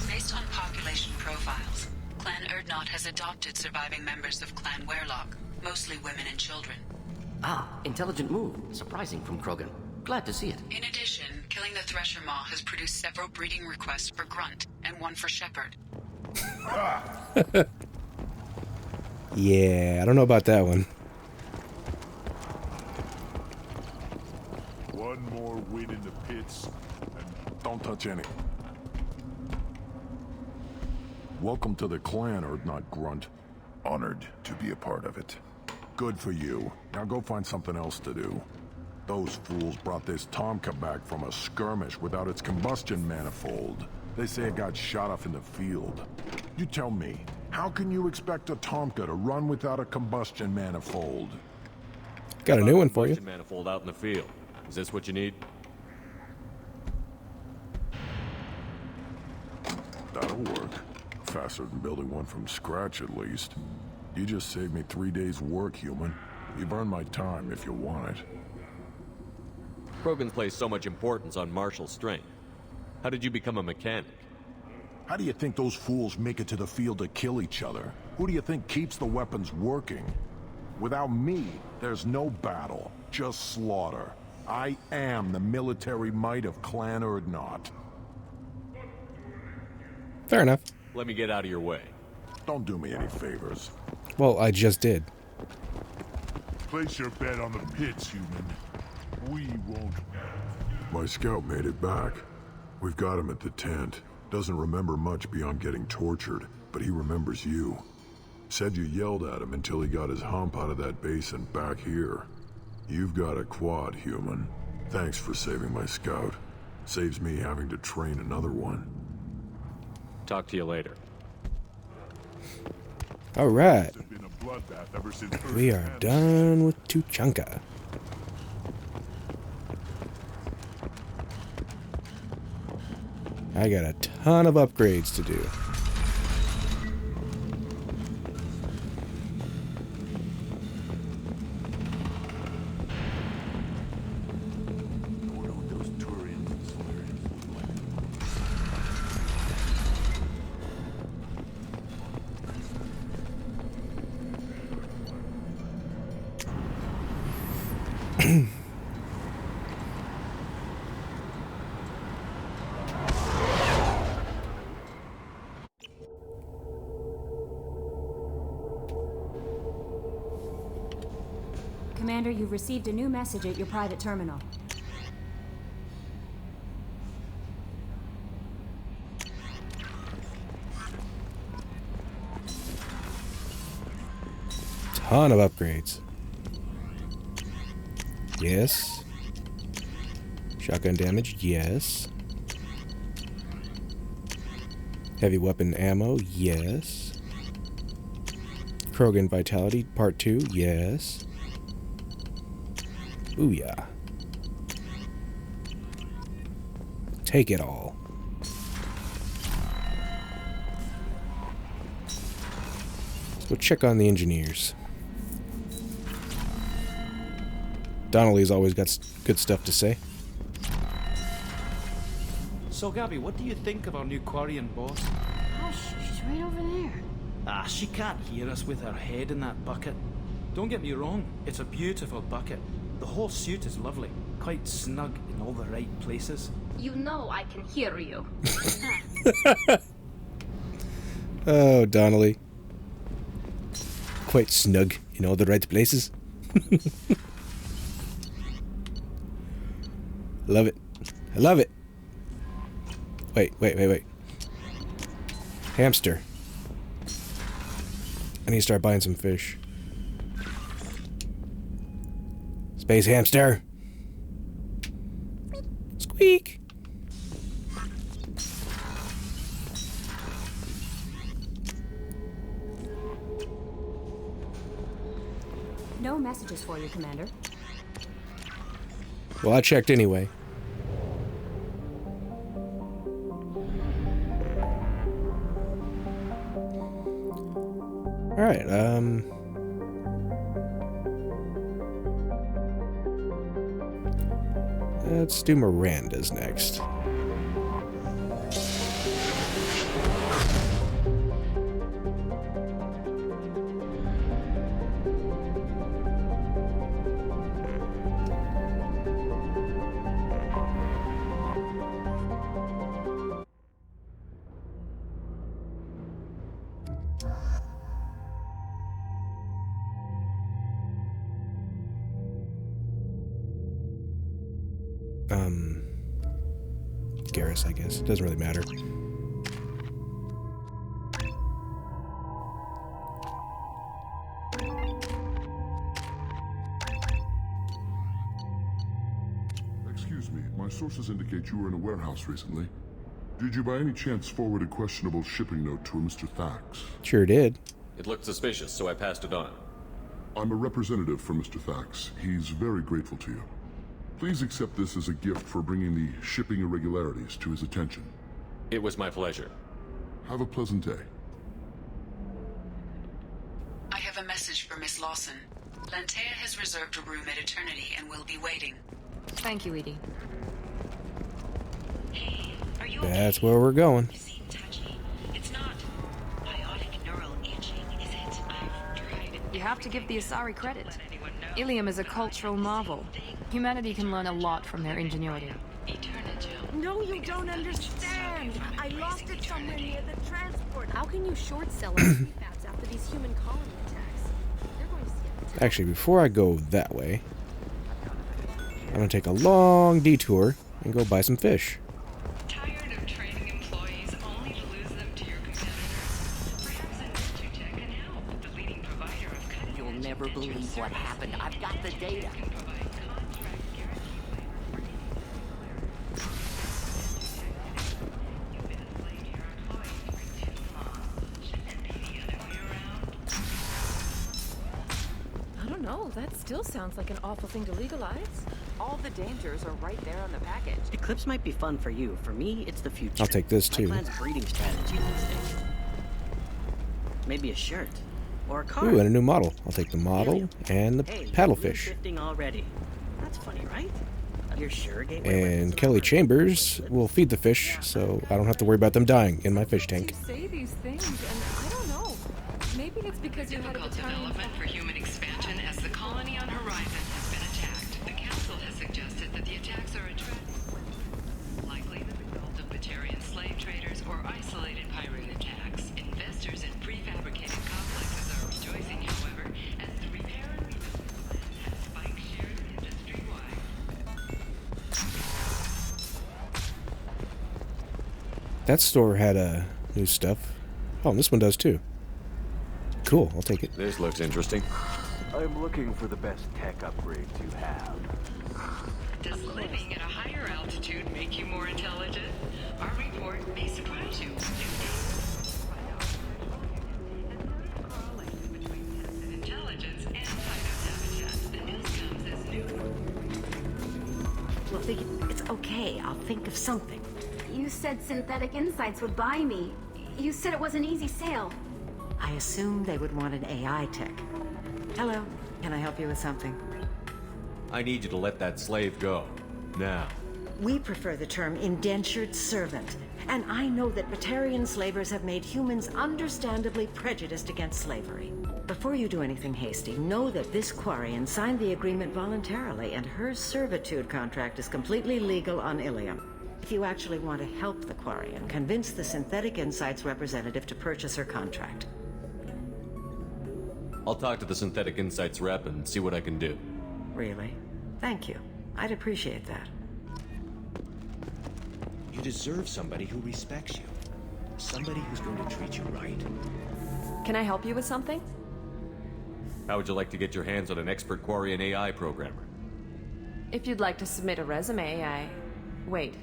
Based on population profiles, Clan Urdnot has adopted surviving members of Clan Werlock, mostly women and children. Ah, intelligent move. Surprising from Krogan. Glad to see it. In addition, killing the Thresher Maw has produced several breeding requests for Grunt, and one for Shepard. Yeah, I don't know about that one. One more win in the pits, and don't touch any. Welcome to the clan, Urdnot Grunt. Honored to be a part of it. Good for you. Now go find something else to do. Those fools brought this Tomka back from a skirmish without its combustion manifold. They say it got shot off in the field. You tell me, how can you expect a Tomka to run without a combustion manifold? Got a new one for you. Manifold out in the field. Is this what you need? That'll work. Faster than building one from scratch, at least. You just saved me 3 days' work, human. You've earned my time if you want it. Krogans place so much importance on martial strength. How did you become a mechanic? How do you think those fools make it to the field to kill each other? Who do you think keeps the weapons working? Without me, there's no battle, just slaughter. I am the military might of Clan Urdnot. Fair enough. Let me get out of your way. Don't do me any favors. Well, I just did. Place your bet on the pits, human. We won't. My scout made it back. We've got him at the tent. Doesn't remember much beyond getting tortured, but he remembers you. Said you yelled at him until he got his hump out of that basin back here. You've got a quad, human. Thanks for saving my scout. Saves me having to train another one. Talk to you later. All right. We are done with Tuchanka. I got a ton of upgrades to do. Commander, you've received a new message at your private terminal. Ton of upgrades. Yes. Shotgun damage, yes. Heavy weapon ammo, yes. Krogan vitality, part 2, yes. Ooh, yeah. Take it all. Let's go check on the engineers. Donnelly's always got good stuff to say. So, Gabby, what do you think of our new Quarian boss? Hush, she's right over there. Ah, she can't hear us with her head in that bucket. Don't get me wrong, it's a beautiful bucket. The whole suit is lovely, quite snug in all the right places. You know I can hear you. Oh, Donnelly. Quite snug in all the right places. Love it. I love it. Wait. Hamster. I need to start buying some fish. Space hamster. Squeak. No messages for you, Commander. Well, I checked anyway. All right, let's do Miranda's next. Garrus, I guess. Doesn't really matter. Excuse me, my sources indicate you were in a warehouse recently. Did you by any chance forward a questionable shipping note to a Mr. Thax? Sure did. It looked suspicious, so I passed it on. I'm a representative for Mr. Thax. He's very grateful to you. Please accept this as a gift for bringing the shipping irregularities to his attention. It was my pleasure. Have a pleasant day. I have a message for Miss Lawson. Lantea has reserved a room at Eternity and will be waiting. Thank you, Edie. Hey, are you That's where we're going. You seem touchy. It's not biotic neural itching, is it? I've tried. You have to give the Asari credit. Ilium is a cultural marvel. Humanity can learn a lot from their ingenuity. No, you don't understand. I lost it somewhere near the transport. How can you short sell our prefabs after these human colony attacks? They're going to see it. Actually, before I go that way, I'm gonna take a long detour and go buy some fish. Tired of training employees only to lose them to your competitors? Perhaps Tech can help. The leading provider of cutting-edge You'll never believe what happened. I've got the data. I don't know. That still sounds like an awful thing to legalize. All the dangers are right there on the package. Eclipse might be fun for you. For me, it's the future. I'll take this too. My clan's breeding strategy these days. Maybe a shirt. Or a car. Ooh, and a new model. I'll take the model and the Hey, paddlefish. shifting already. That's funny, right? You're sure Gateway And Kelly Chambers will feed the fish, so I don't have to worry about them dying in my fish tank. You say these things, and I don't know. Maybe it's because you're head of Difficult the time. development for human expansion as the colony on Horizon has been attacked. The Council has suggested that the attacks are likely the result of Batarian slave traders or isolated pirate attacks. Investors in prefabricated complexes are rejoicing, however, as the repair and rebuild plan has spiked shares industry-wide. That store had new stuff. Oh, and this one does too. Cool, I'll take it. This looks interesting. I'm looking for the best tech upgrades you have. Does living at a higher altitude make you more intelligent? Our report may surprise you. Intelligence and phytohabitat. The news comes as new. Well, it's okay. I'll think of something. You said Synthetic Insights would buy me. You said it was an easy sale. I assumed they would want an AI tech. Hello, can I help you with something? I need you to let that slave go. Now. We prefer the term indentured servant, and I know that Batarian slavers have made humans understandably prejudiced against slavery. Before you do anything hasty, know that this Quarian signed the agreement voluntarily, and her servitude contract is completely legal on Ilium. If you actually want to help the Quarian, convince the Synthetic Insights representative to purchase her contract. I'll talk to the Synthetic Insights rep and see what I can do. Really? Thank you. I'd appreciate that. You deserve somebody who respects you. Somebody who's going to treat you right. Can I help you with something? How would you like to get your hands on an expert Quarian AI programmer? If you'd like to submit a resume, Wait.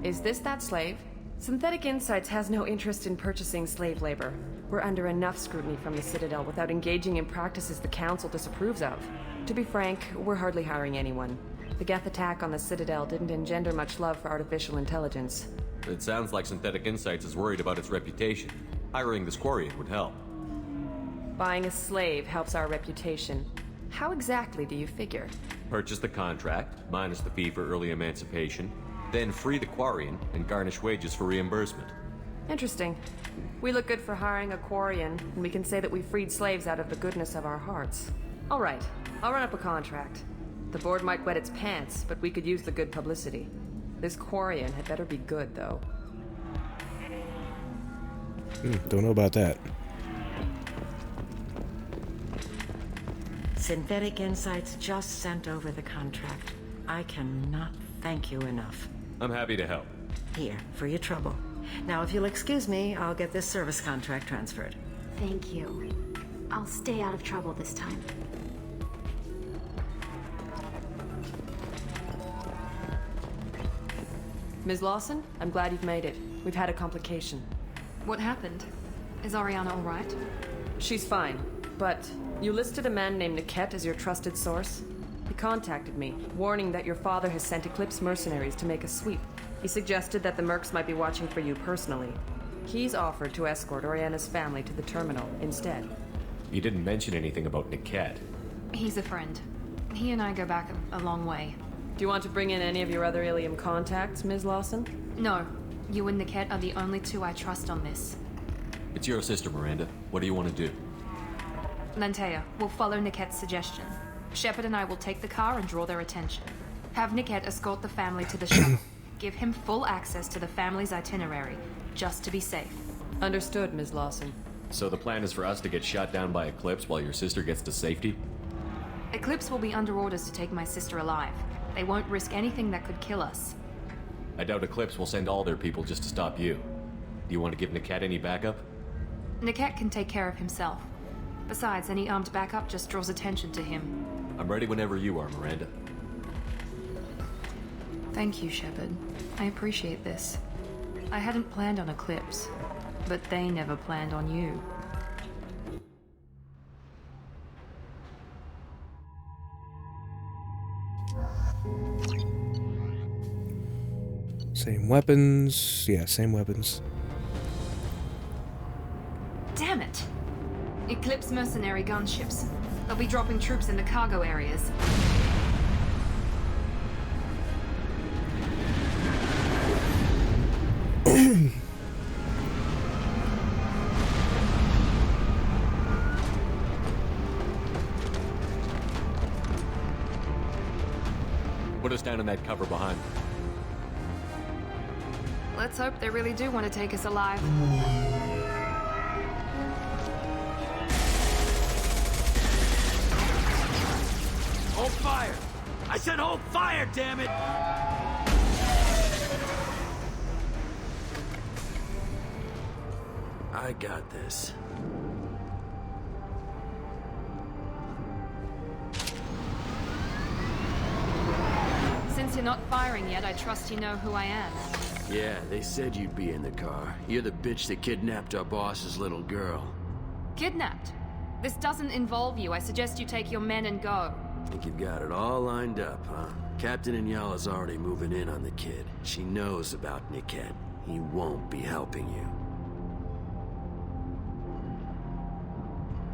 Is this that slave? Synthetic Insights has no interest in purchasing slave labor. We're under enough scrutiny from the Citadel without engaging in practices the Council disapproves of. To be frank, we're hardly hiring anyone. The Geth attack on the Citadel didn't engender much love for artificial intelligence. It sounds like Synthetic Insights is worried about its reputation. Hiring this Quarian would help. Buying a slave helps our reputation. How exactly do you figure? Purchase the contract, minus the fee for early emancipation, then free the Quarian and garnish wages for reimbursement. Interesting. We look good for hiring a Quarian, and we can say that we freed slaves out of the goodness of our hearts. All right, I'll run up a contract. The board might wet its pants, but we could use the good publicity. This Quarian had better be good, though. Don't know about that. Synthetic Insights just sent over the contract. I cannot thank you enough. I'm happy to help. Here, for your trouble. Now, if you'll excuse me, I'll get this service contract transferred. Thank you. I'll stay out of trouble this time. Ms. Lawson, I'm glad you've made it. We've had a complication. What happened? Is Ariana all right? She's fine, but you listed a man named Niket as your trusted source. He contacted me, warning that your father has sent Eclipse mercenaries to make a sweep. He suggested that the mercs might be watching for you personally. He's offered to escort Oriana's family to the terminal instead. You didn't mention anything about Niket. He's a friend. He and I go back a long way. Do you want to bring in any of your other Ilium contacts, Ms. Lawson? No. You and Niket are the only two I trust on this. It's your sister, Miranda. What do you want to do? Lantea, we'll follow Niket's suggestion. Shepard and I will take the car and draw their attention. Have Niket escort the family to the shuttle. Give him full access to the family's itinerary, just to be safe. Understood, Ms. Lawson. So the plan is for us to get shot down by Eclipse while your sister gets to safety? Eclipse will be under orders to take my sister alive. They won't risk anything that could kill us. I doubt Eclipse will send all their people just to stop you. Do you want to give Niket any backup? Niket can take care of himself. Besides, any armed backup just draws attention to him. I'm ready whenever you are, Miranda. Thank you, Shepard. I appreciate this. I hadn't planned on Eclipse, but they never planned on you. Same weapons. Yeah, same weapons. Damn it! Eclipse mercenary gunships. They'll be dropping troops in the cargo areas. Put us down in that cover behind. Let's hope they really do want to take us alive. Hold fire! I said hold fire, damn it! I got this. Since you're not firing yet, I trust you know who I am. Yeah, they said you'd be in the car. You're the bitch that kidnapped our boss's little girl. Kidnapped? This doesn't involve you. I suggest you take your men and go. Think you've got it all lined up, huh? Captain Inyala's already moving in on the kid. She knows about Niket. He won't be helping you.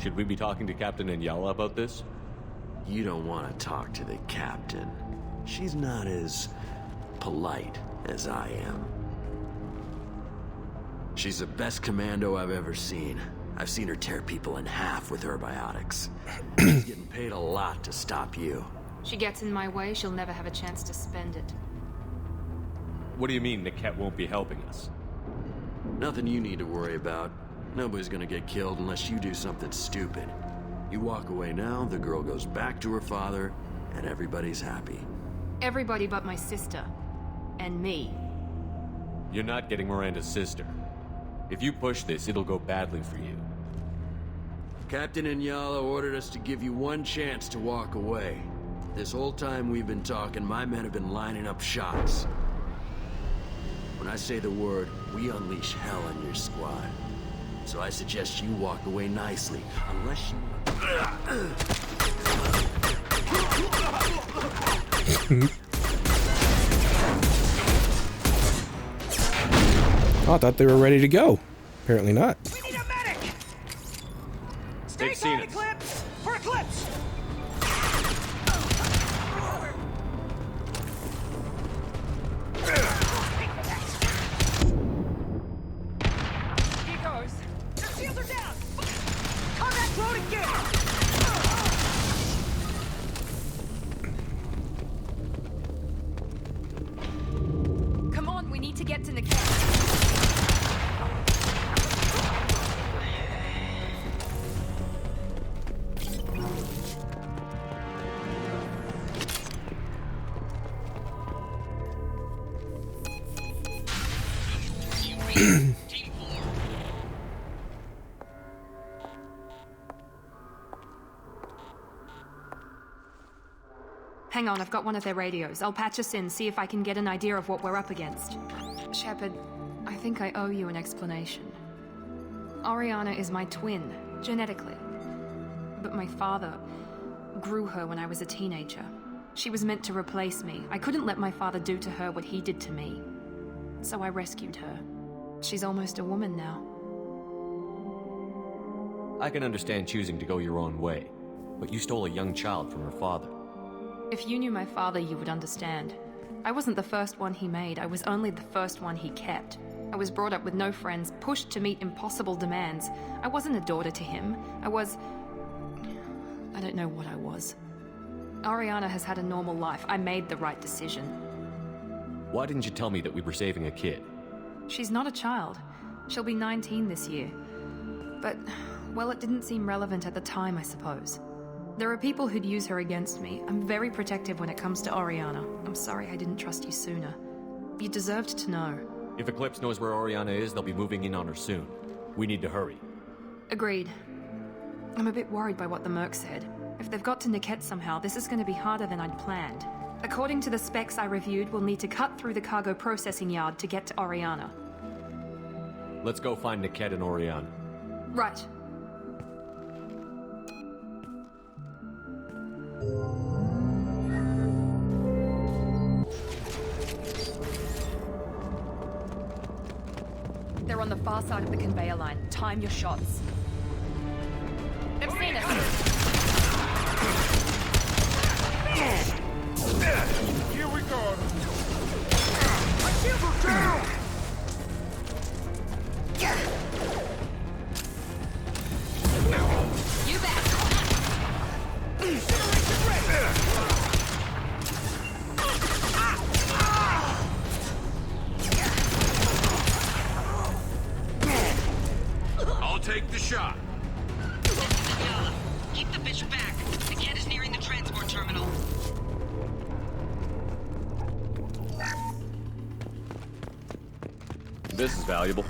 Should we be talking to Captain Inyala about this? You don't want to talk to the captain. She's not as polite as I am. She's the best commando I've ever seen. I've seen her tear people in half with her biotics. She's getting paid a lot to stop you. She gets in my way, she'll never have a chance to spend it. What do you mean Niket won't be helping us? Nothing you need to worry about. Nobody's gonna get killed unless you do something stupid. You walk away now, the girl goes back to her father, and everybody's happy. Everybody but my sister. And me. You're not getting Miranda's sister. If you push this, it'll go badly for you. Captain Inyala ordered us to give you one chance to walk away. This whole time we've been talking, my men have been lining up shots. When I say the word, we unleash hell on your squad. So I suggest you walk away nicely, unless you... Oh, I thought they were ready to go. Apparently not. We need a medic! They've seen us. Eclipse! For Eclipse! Here goes. Their shields are down! Contact road again! Come on, we need to get to Niket. Hang on, I've got one of their radios. I'll patch us in, see if I can get an idea of what we're up against. Shepard, I think I owe you an explanation. Oriana is my twin, genetically. But my father grew her when I was a teenager. She was meant to replace me. I couldn't let my father do to her what he did to me. So I rescued her. She's almost a woman now. I can understand choosing to go your own way, but you stole a young child from her father. If you knew my father, you would understand. I wasn't the first one he made. I was only the first one he kept. I was brought up with no friends, pushed to meet impossible demands. I wasn't a daughter to him. I don't know what I was. Oriana has had a normal life. I made the right decision. Why didn't you tell me that we were saving a kid? She's not a child. She'll be 19 this year. But, well, it didn't seem relevant at the time, I suppose. There are people who'd use her against me. I'm very protective when it comes to Oriana. I'm sorry I didn't trust you sooner. You deserved to know. If Eclipse knows where Oriana is, they'll be moving in on her soon. We need to hurry. Agreed. I'm a bit worried by what the Merc said. If they've got to Niket somehow, this is going to be harder than I'd planned. According to the specs I reviewed, we'll need to cut through the cargo processing yard to get to Oriana. Let's go find Niket and Oriana. Right. They're on the far side of the conveyor line. Time your shots. They've seen us. Here we go. My shields are down. You bet. I'll take the shot. Keep the bitch back. The kid is nearing the transport terminal. This is valuable.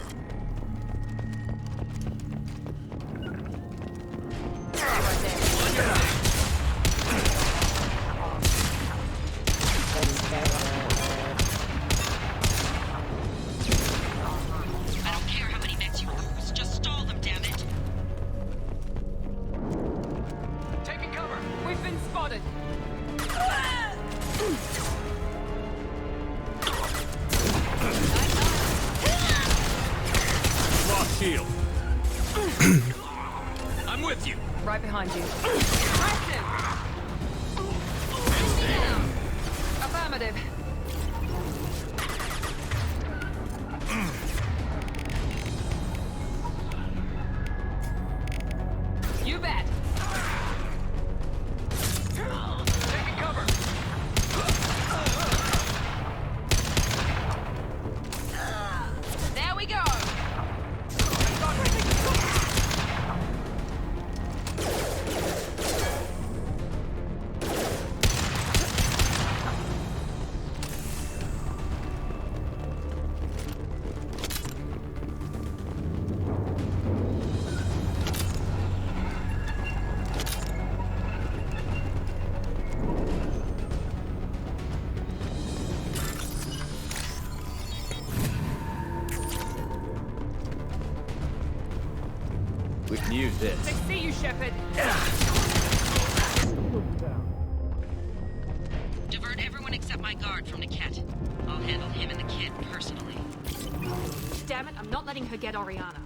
I don't care how many mechs you lose. Just stall them, damn it. Taking cover. We've been spotted. Lost shield. I'm with you. Right behind you. Affirmative. You bet. Taking cover. There we go. We can use this. They see you, Shepard. Divert everyone except my guard from Niket. I'll handle him and the kid personally. Damn it, I'm not letting her get Oriana.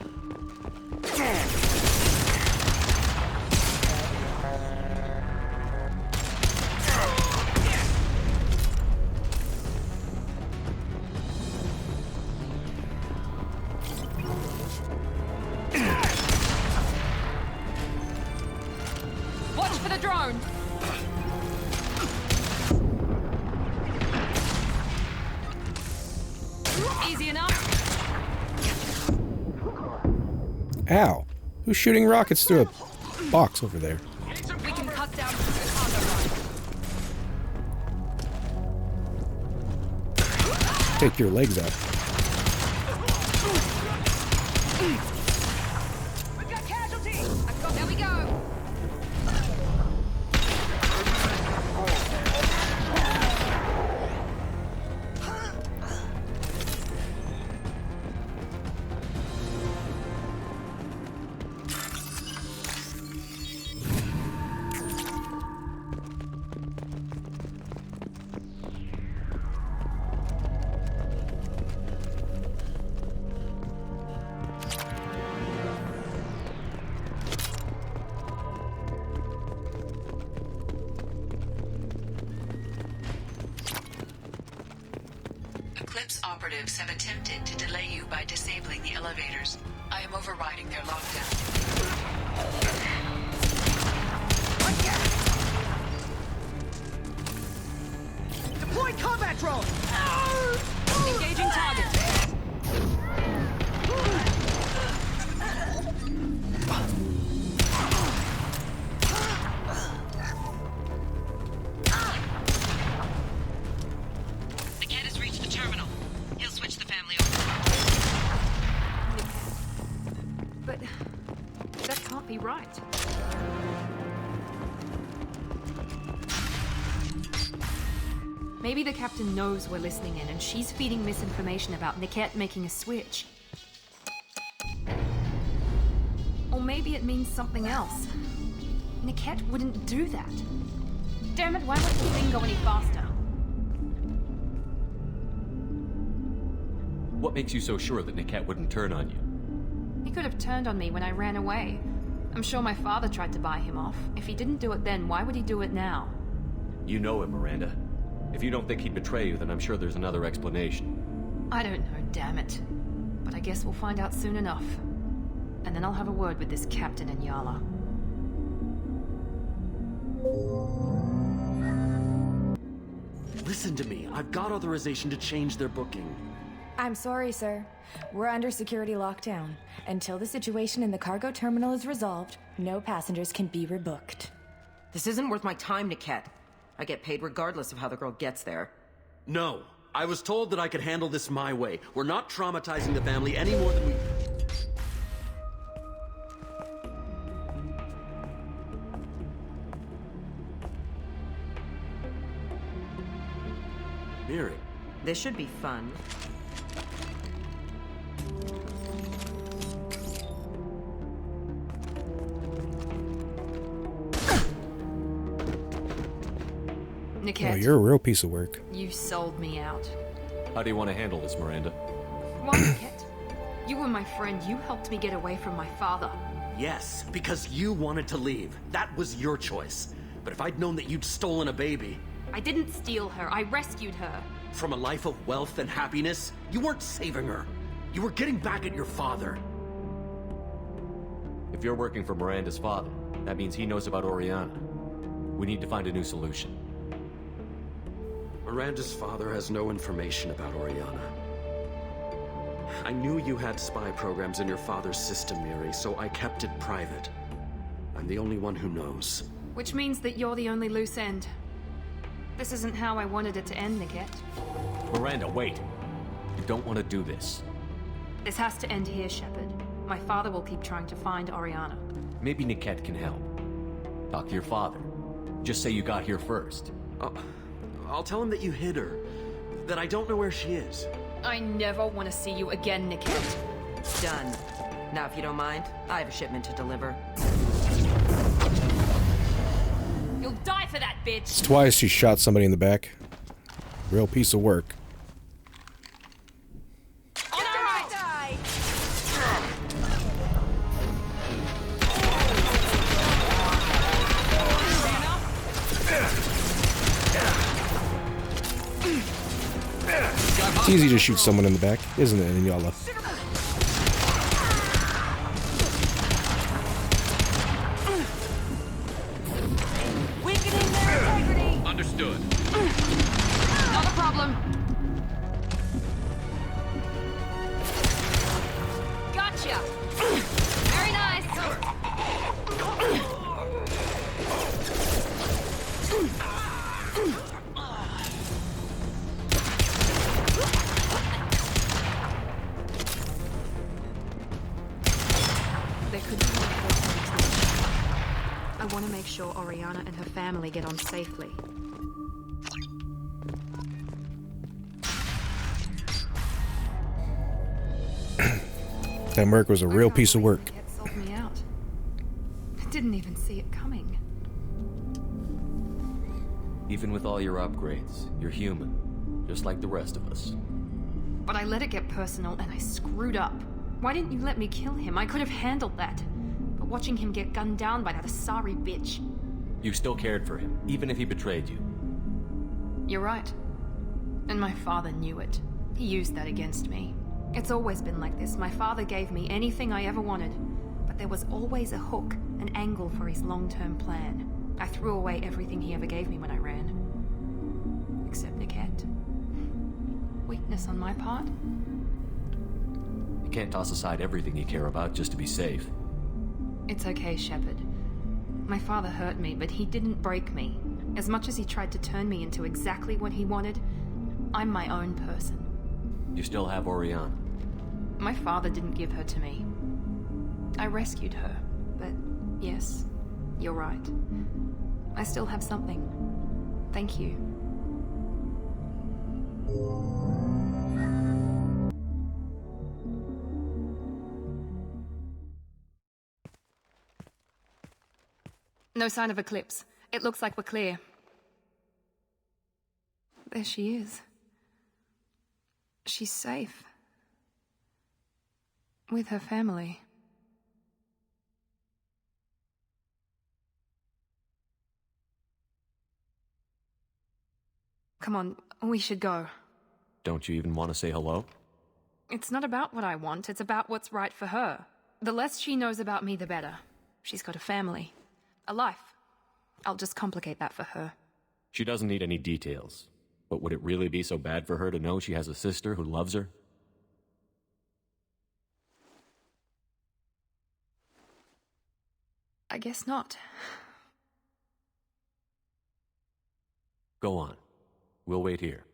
Watch for the drone. Easy enough. Ow! Who's shooting rockets through a box over there? We can cut down the cargo run. Take your legs out. We've got casualties. There we go. Eclipse operatives have attempted to delay you by disabling the elevators. I am overriding their lockdown. Deploy combat drone. Engaging target. Maybe the captain knows we're listening in and she's feeding misinformation about Niket making a switch. Or maybe it means something else. Niket wouldn't do that. Damn it, why won't the thing go any faster? What makes you so sure that Niket wouldn't turn on you? He could have turned on me when I ran away. I'm sure my father tried to buy him off. If he didn't do it then, why would he do it now? You know him, Miranda. If you don't think he'd betray you, then I'm sure there's another explanation. I don't know, damn it. But I guess we'll find out soon enough. And then I'll have a word with this captain in Yala. Listen to me. I've got authorization to change their booking. I'm sorry, sir. We're under security lockdown. Until the situation in the cargo terminal is resolved, no passengers can be rebooked. This isn't worth my time, Niket. I get paid regardless of how the girl gets there. No. I was told that I could handle this my way. We're not traumatizing the family any more than we... Miri. This should be fun. Niket, Oh, you're a real piece of work. you sold me out. How do you want to handle this, Miranda? Why, Niket? You were my friend. You helped me get away from my father. Yes, because you wanted to leave. That was your choice. But if I'd known that you'd stolen a baby... I didn't steal her. I rescued her. From a life of wealth and happiness, you weren't saving her. You were getting back at your father. If you're working for Miranda's father, that means he knows about Oriana. We need to find a new solution. Miranda's father has no information about Oriana. I knew you had spy programs in your father's system, Miri, so I kept it private. I'm the only one who knows. Which means that you're the only loose end. This isn't how I wanted it to end, Niket. Miranda, wait. You don't want to do this. This has to end here, Shepard. My father will keep trying to find Oriana. Maybe Niket can help. Talk to your father. Just say you got here first. I'll tell him that you hid her. That I don't know where she is. I never want to see you again, Niket. Done. Now, if you don't mind, I have a shipment to deliver. You'll die for that, bitch! It's twice she shot somebody in the back. Real piece of work. It's easy to shoot someone in the back, isn't it, Inyala? Weakening their integrity! Understood. Not a problem. Gotcha! Very nice! There could be more I want to make sure Oriana and her family get on safely. That Merc was a real piece of work. It sold me out. I didn't even see it coming. Even with all your upgrades, you're human. Just like the rest of us. But I let it get personal and I screwed up. Why didn't you let me kill him? I could have handled that. But watching him get gunned down by that Asari bitch. You still cared for him, even if he betrayed you. You're right. And my father knew it. He used that against me. It's always been like this. My father gave me anything I ever wanted. But there was always a hook, an angle for his long-term plan. I threw away everything he ever gave me when I ran. Except Niket. Weakness on my part? You can't toss aside everything you care about just to be safe. It's okay, Shepard. My father hurt me, but he didn't break me. As much as he tried to turn me into exactly what he wanted, I'm my own person. You still have Oriana. My father didn't give her to me. I rescued her, but yes, you're right. I still have something. Thank you. No sign of eclipse. It looks like we're clear. There she is. She's safe. With her family. Come on, we should go. Don't you even want to say hello? It's not about what I want, it's about what's right for her. The less she knows about me, the better. She's got a family. A life. I'll just complicate that for her. She doesn't need any details. But would it really be so bad for her to know she has a sister who loves her? I guess not. Go on. We'll wait here.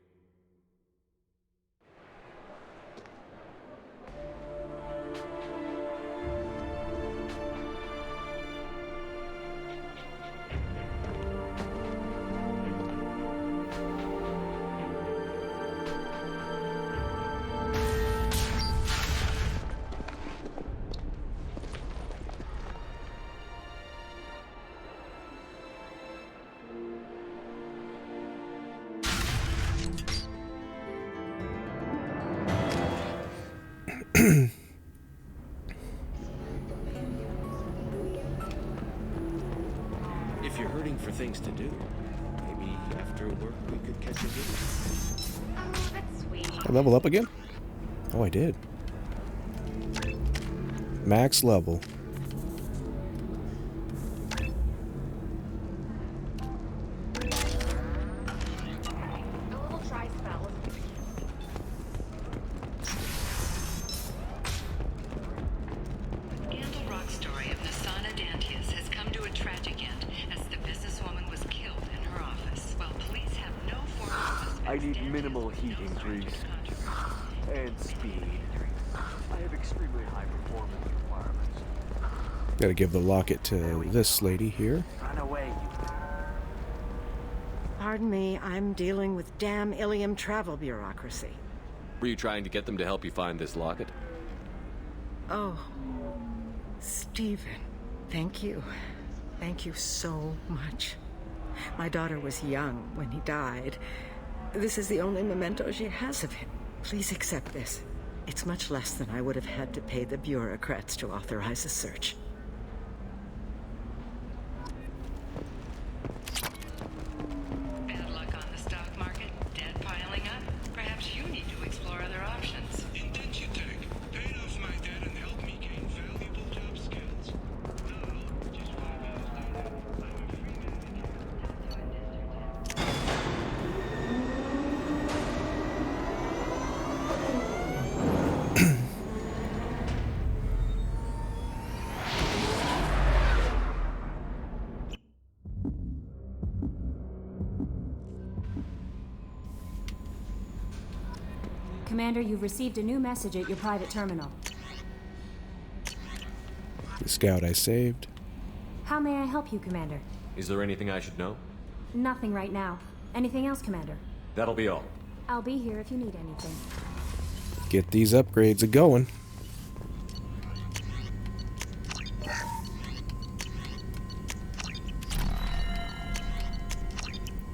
If you're hurting for things to do, maybe after work we could catch a video. Oh, that's sweet. I level up again? Oh, I did. Max level. A little dry spell. Scandal rock story of Nasana Dantius has come to a tragic end as the businesswoman was killed in her office. While police have no formal suspects, I need minimal heating grease. And speed. I have extremely high performance requirements. Gotta give the locket to this lady here. Run away. Pardon me, I'm dealing with damn Ilium travel bureaucracy. Were you trying to get them to help you find this locket? Oh, Stephen, thank you. Thank you so much. My daughter was young when he died. This is the only memento she has of him. Please accept this. It's much less than I would have had to pay the bureaucrats to authorize a search. Bad luck on the stock market, debt piling up. Perhaps you need to explore other options. Intensitech. Paid off my debt and helped me gain valuable job skills. Now, just 5 years later, I'm a free man. Commander, you've received a new message at your private terminal. The scout I saved. How may I help you, Commander? Is there anything I should know? Nothing right now. Anything else, Commander? That'll be all. I'll be here if you need anything. Get these upgrades a-going.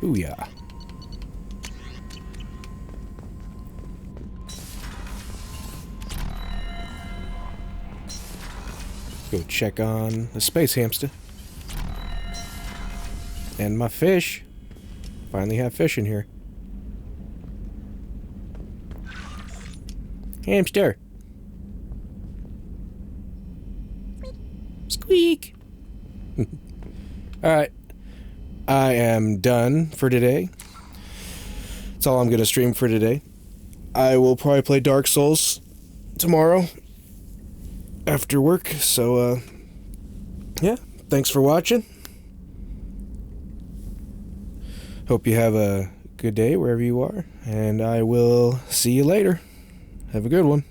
Booyah. Go check on the space hamster. And my fish. Finally have fish in here. Hamster. Squeak. Alright. I am done for today. That's all I'm going to stream for today. I will probably play Dark Souls tomorrow after work. So, yeah. Thanks for watching. Hope you have a good day wherever you are. And I will see you later. Have a good one.